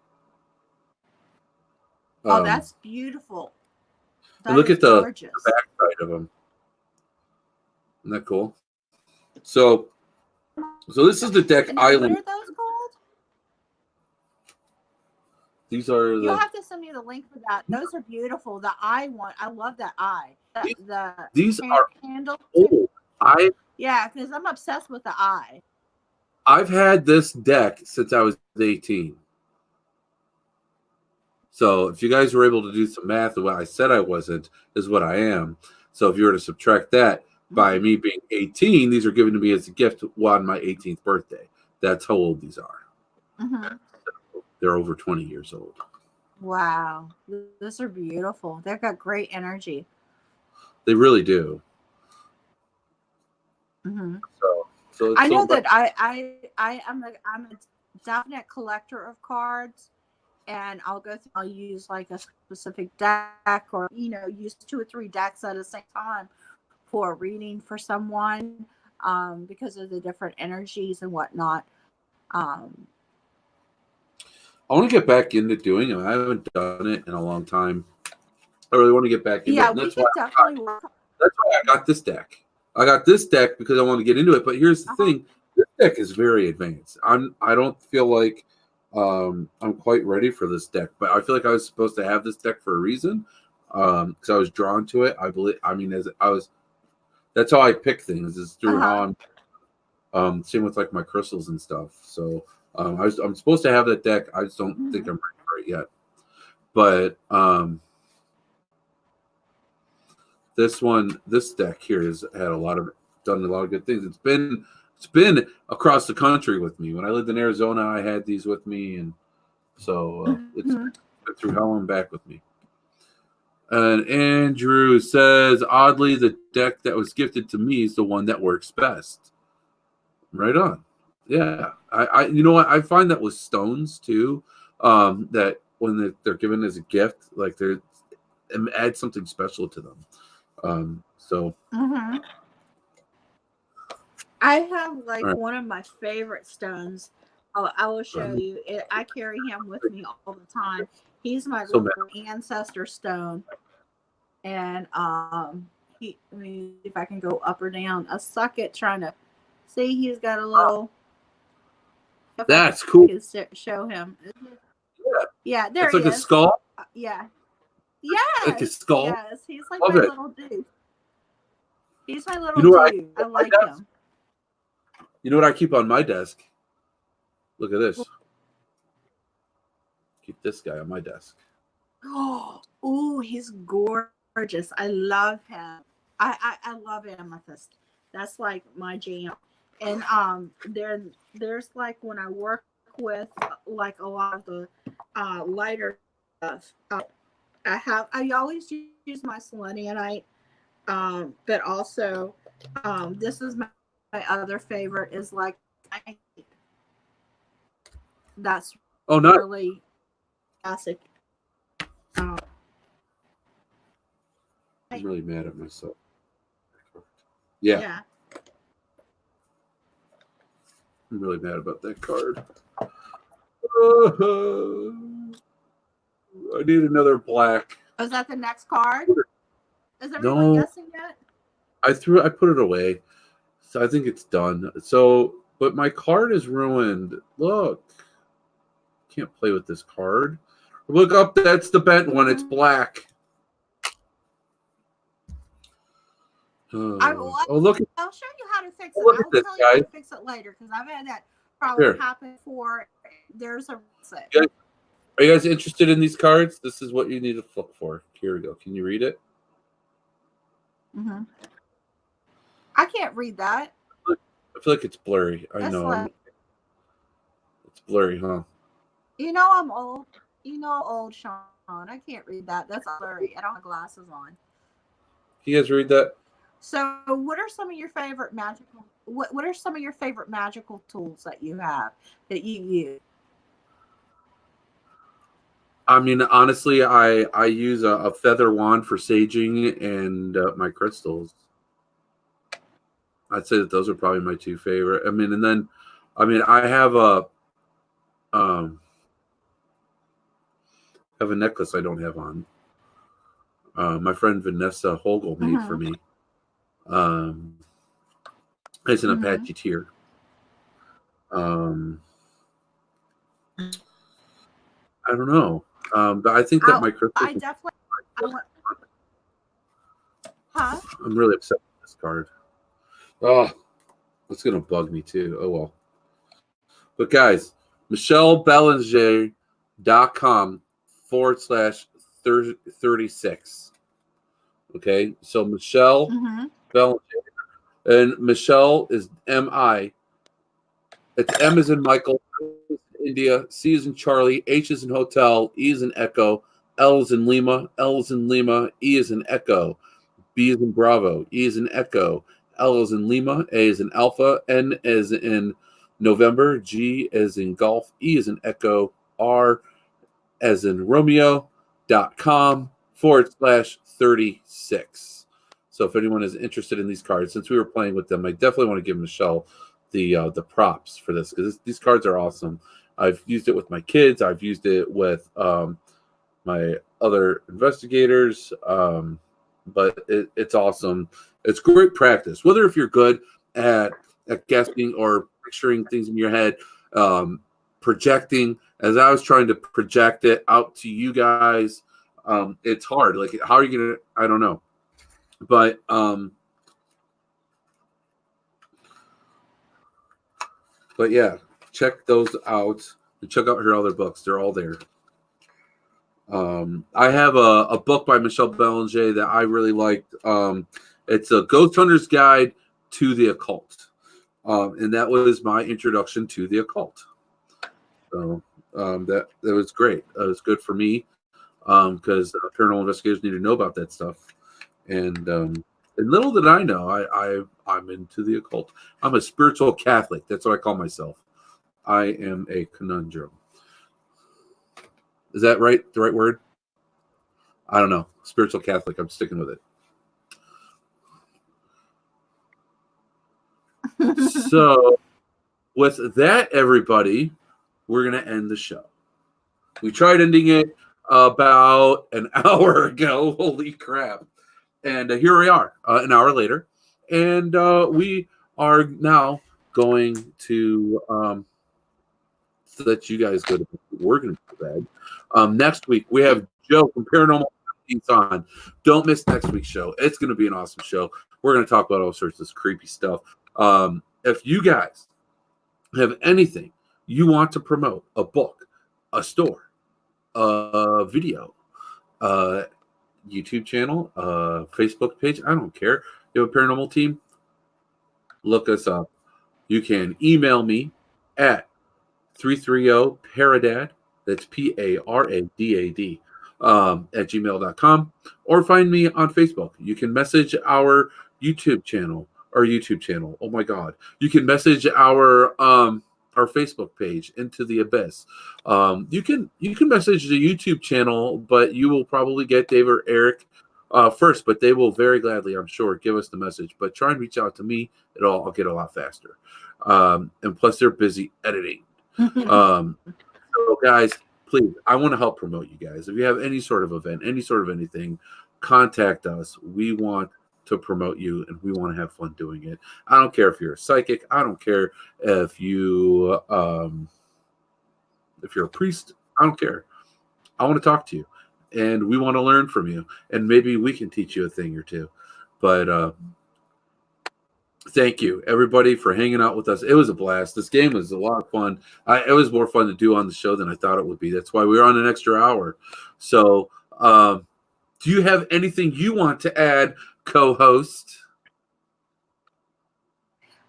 Oh, that's beautiful. And look at the back side of them. Isn't that cool? So this is the deck island. What are those called? These are You'll have to send me the link for that. Those are beautiful. The eye one, I love that eye. These are handle. old. Yeah, because I'm obsessed with the eye. I've had this deck since I was 18. So if you guys were able to do some math of what I said I wasn't, is what I am. So if you were to subtract that by me being 18, these are given to me as a gift on my 18th birthday. That's how old these are. Mm-hmm. They're over 20 years old. Wow. Those are beautiful. They've got great energy. They really do. Mm-hmm. So I know that I'm a definite collector of cards, and I'll use like a specific deck, or use 2 or 3 decks at the same time for a reading for someone, because of the different energies and whatnot. I want to get back into doing it. I haven't done it in a long time. I really want to get back into it. Yeah, we could definitely work. That's why I got this deck. I got this deck because I want to get into it. But here's the thing: this deck is very advanced. I don't feel like I'm quite ready for this deck. But I feel like I was supposed to have this deck for a reason, because I was drawn to it. I believe. I mean, that's how I pick things, is through how I'm. Same with like my crystals and stuff. So I'm supposed to have that deck. I just don't think I'm ready for it yet. But this deck here has had done a lot of good things. It's been across the country with me. When I lived in Arizona, I had these with me, and so it's been through hell and back with me. And Andrew says, oddly, the deck that was gifted to me is the one that works best. Right on. Yeah, I you know what, I find that with stones too, that when they're given as a gift, like it adds something special to them. So I have one of my favorite stones. I will show you. I carry him with me all the time. He's my little ancestor stone, and let me see if I can go up or down. I suck at trying to see. He's got a little. That's cool. Show him. Yeah, there it's he like is. A skull. Yeah. Yes. Like a skull. Yes, he's like Love my it. little dude. He's my little dude. I like him. You know what I keep on my desk? Look at this. Keep this guy on my desk. Oh, he's gorgeous. I love him. I love amethyst. That's like my jam. And there's like when I work with like a lot of the lighter stuff, I always use my selenite, but also this is my other favorite is like that's really classic. I'm really mad at myself. Yeah. I'm really mad about that card. I need another black. Is that the next card? Is everyone guessing yet? I put it away. So I think it's done. So, but my card is ruined. Look. Can't play with this card. Look up, that's the bent one. It's black. Look! I'll show you how to fix it. Look I'll at this, tell you how to fix it later because I've had that problem happen before. There's a Are you guys interested in these cards? This is what you need to look for. Here we go. Can you read it? Mm-hmm. I can't read that. I feel like it's blurry. I That's know. like, It's blurry, huh? I'm old. I'm old, Sean. I can't read that. That's blurry. I don't have glasses on. Can you guys read that? So, what are some of your favorite magical? What are some of your favorite magical tools that you have that you use? I mean, honestly, I use a feather wand for saging and my crystals. I'd say that those are probably my two favorite. I mean, and then, I have a necklace I don't have on. My friend Vanessa Hogel made for me. It's an Apache tier. I don't know. But I think that my crystals. I definitely. Huh? I'm really upset with this card. Oh, it's gonna bug me too. Oh well. But guys, michellebellinger.com/36. Okay, so Michelle Bellinger, and Michelle is M-I. It's M is in Michael, India, C is in Charlie, H is in Hotel, E is in Echo, L is in Lima, L is in Lima, E is in Echo, B is in Bravo, E is in Echo, L is in Lima, A is in Alpha, N is in November, G is in Golf, E is in Echo, R as in Romeo.com/36. So if anyone is interested in these cards, since we were playing with them, I definitely want to give Michelle the props for this, because these cards are awesome. I've used it with my kids. I've used it with my other investigators. But it's awesome. It's great practice. Whether if you're good at guessing or picturing things in your head, projecting, as I was trying to project it out to you guys, it's hard. Like, how are you going to, I don't know. But yeah, check those out and check out her other books. They're all there. I have a book by Michelle Bellinger that I really liked. It's a Ghost Hunter's Guide to the Occult. And that was my introduction to the occult. So that was great. It was good for me because paranormal investigators need to know about that stuff. And little did I know, I'm into the occult. I'm a spiritual Catholic. That's what I call myself. I am a conundrum. Is that right? The right word? I don't know. Spiritual Catholic. I'm sticking with it. So, with that, everybody, we're going to end the show. We tried ending it about an hour ago. Holy crap. And here we are, an hour later. And we are now going to let you guys go to bed. We're going to go to bed. Next week, we have Joe from Paranormal on. Don't miss next week's show. It's going to be an awesome show. We're going to talk about all sorts of creepy stuff. If you guys have anything you want to promote, a book, a store, a video, YouTube channel, Facebook page, I don't care. You have a paranormal team, look us up. You can email me at 330-PARADAD, that's PARADAD, at gmail.com, or find me on Facebook. You can message our YouTube channel. Oh my God. You can message our Facebook page, Into the Abyss. You can message the YouTube channel, but you will probably get Dave or Eric first, but they will very gladly, I'm sure, give us the message. But try and reach out to me. I'll get a lot faster. And plus they're busy editing. So guys, please, I want to help promote you guys. If you have any sort of event, any sort of anything, contact us. We want to promote you, and we want to have fun doing it. I don't care if you're a psychic. I don't care if you're a priest. I don't care. I want to talk to you, and we want to learn from you, and maybe we can teach you a thing or two. But Thank you, everybody, for hanging out with us. It was a blast. This game was a lot of fun. It was more fun to do on the show than I thought it would be. That's why we were on an extra hour. So, do you have anything you want to add, co-host?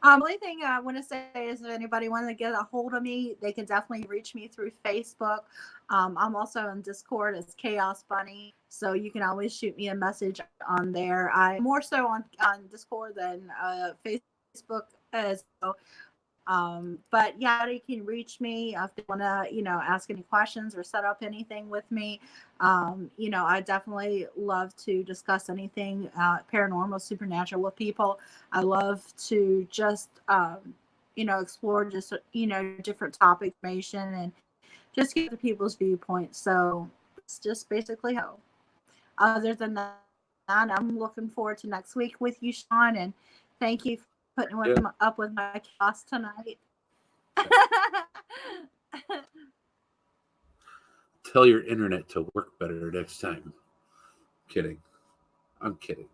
Only thing I want to say is if anybody wants to get a hold of me, they can definitely reach me through Facebook. I'm also on Discord as Chaos Bunny, so you can always shoot me a message on there. I'm more so on Discord than Facebook as well. But yeah, you can reach me if they want to, ask any questions or set up anything with me. I definitely love to discuss anything paranormal, supernatural with people. I love to just, explore just, different topic information and just get the people's viewpoints. So it's just basically how. Other than that, I'm looking forward to next week with you, Sean, and thank you for putting up with my chaos tonight. Tell your internet to work better next time. Kidding. I'm kidding.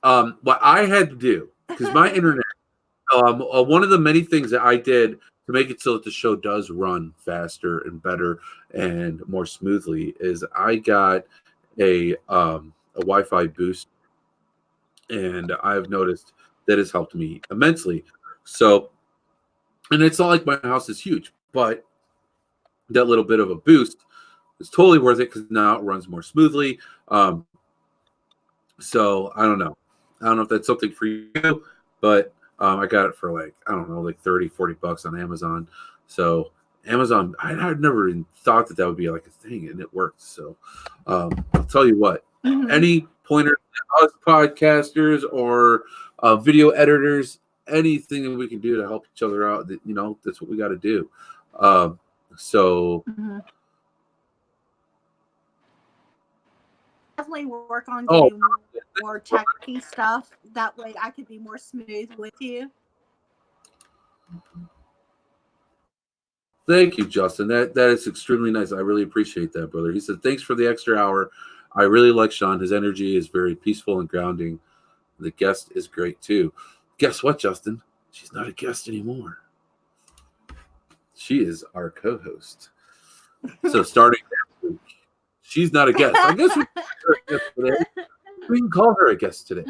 What I had to do, because my internet, one of the many things that I did to make it so that the show does run faster and better and more smoothly is I got a Wi-Fi boost, and I've noticed that has helped me immensely. So, and it's not like my house is huge, but that little bit of a boost is totally worth it because now it runs more smoothly. So I don't know. I don't know if that's something for you, but I got it for like 30, $40 on Amazon. So Amazon, I'd never even thought that would be like a thing, and it worked. So I'll tell you what, any pointers to us podcasters or video editors, anything that we can do to help each other out, that's what we got to do. Definitely work on getting more techy stuff. That way I could be more smooth with you. Thank you, Justin. That is extremely nice. I really appreciate that, brother. He said, thanks for the extra hour. I really like Sean. His energy is very peaceful and grounding. The guest is great, too. Guess what, Justin? She's not a guest anymore. She is our co-host. So starting next week, she's not a guest. I guess we can call her a guest today.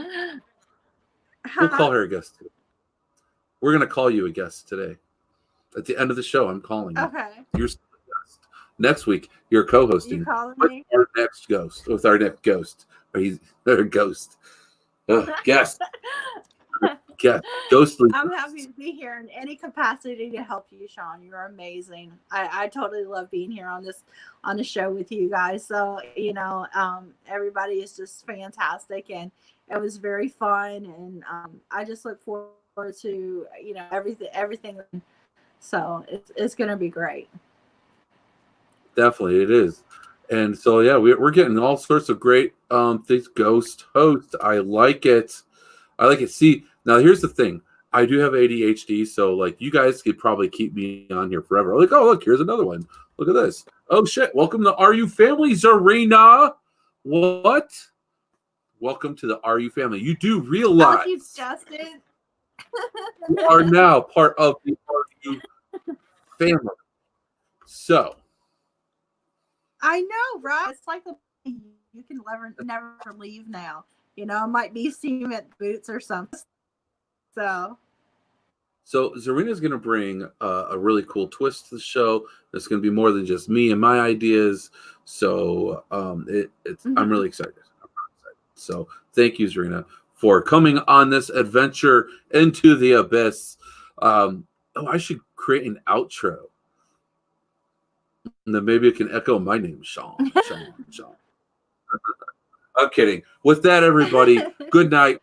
We'll call her a guest today. We're going to call you a guest today. At the end of the show, I'm calling you. Okay. You're still a guest. Next week, you're co-hosting You calling with me? our next ghost. With our next ghost. Or he's their ghost. Guest. Guest. Ghostly. I'm happy to be here in any capacity to help you, Sean. You're amazing. I totally love being here on the show with you guys. So, everybody is just fantastic, and it was very fun, and I just look forward to, everything. So it's going to be great. Definitely, it is. And so, yeah, we're getting all sorts of great things. Ghost host. I like it. See, now here's the thing. I do have ADHD, so like you guys could probably keep me on here forever. Like, oh, look, here's another one. Look at this. Oh, shit. Welcome to Are You Family, Zarina? What? Welcome to the Are You Family. You do realize you, Justin. you are now part of the Are You Family. So. I know, right? It's like you can never leave now. It might be cement boots or something. So Zarina's going to bring a really cool twist to the show. It's going to be more than just me and my ideas. So I'm really excited. So thank you, Zarina, for coming on this adventure into the abyss. I should create an outro. And then maybe it can echo my name, Sean. I'm kidding. With that, everybody, good night.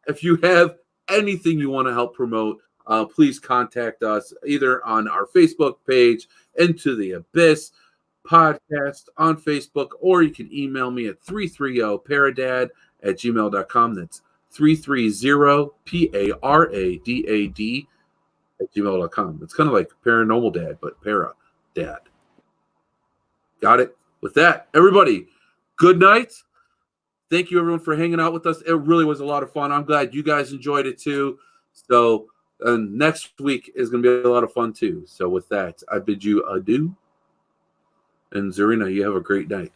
If you have anything you want to help promote, please contact us either on our Facebook page, Into the Abyss Podcast on Facebook, or you can email me at 330paradad@gmail.com. That's 330paradad @gmail.com. It's kind of like Paranormal Dad, but Para Dad. Got it? With that, everybody, good night. Thank you, everyone, for hanging out with us. It really was a lot of fun. I'm glad you guys enjoyed it, too. So next week is going to be a lot of fun, too. So with that, I bid you adieu. And Zarina, you have a great night.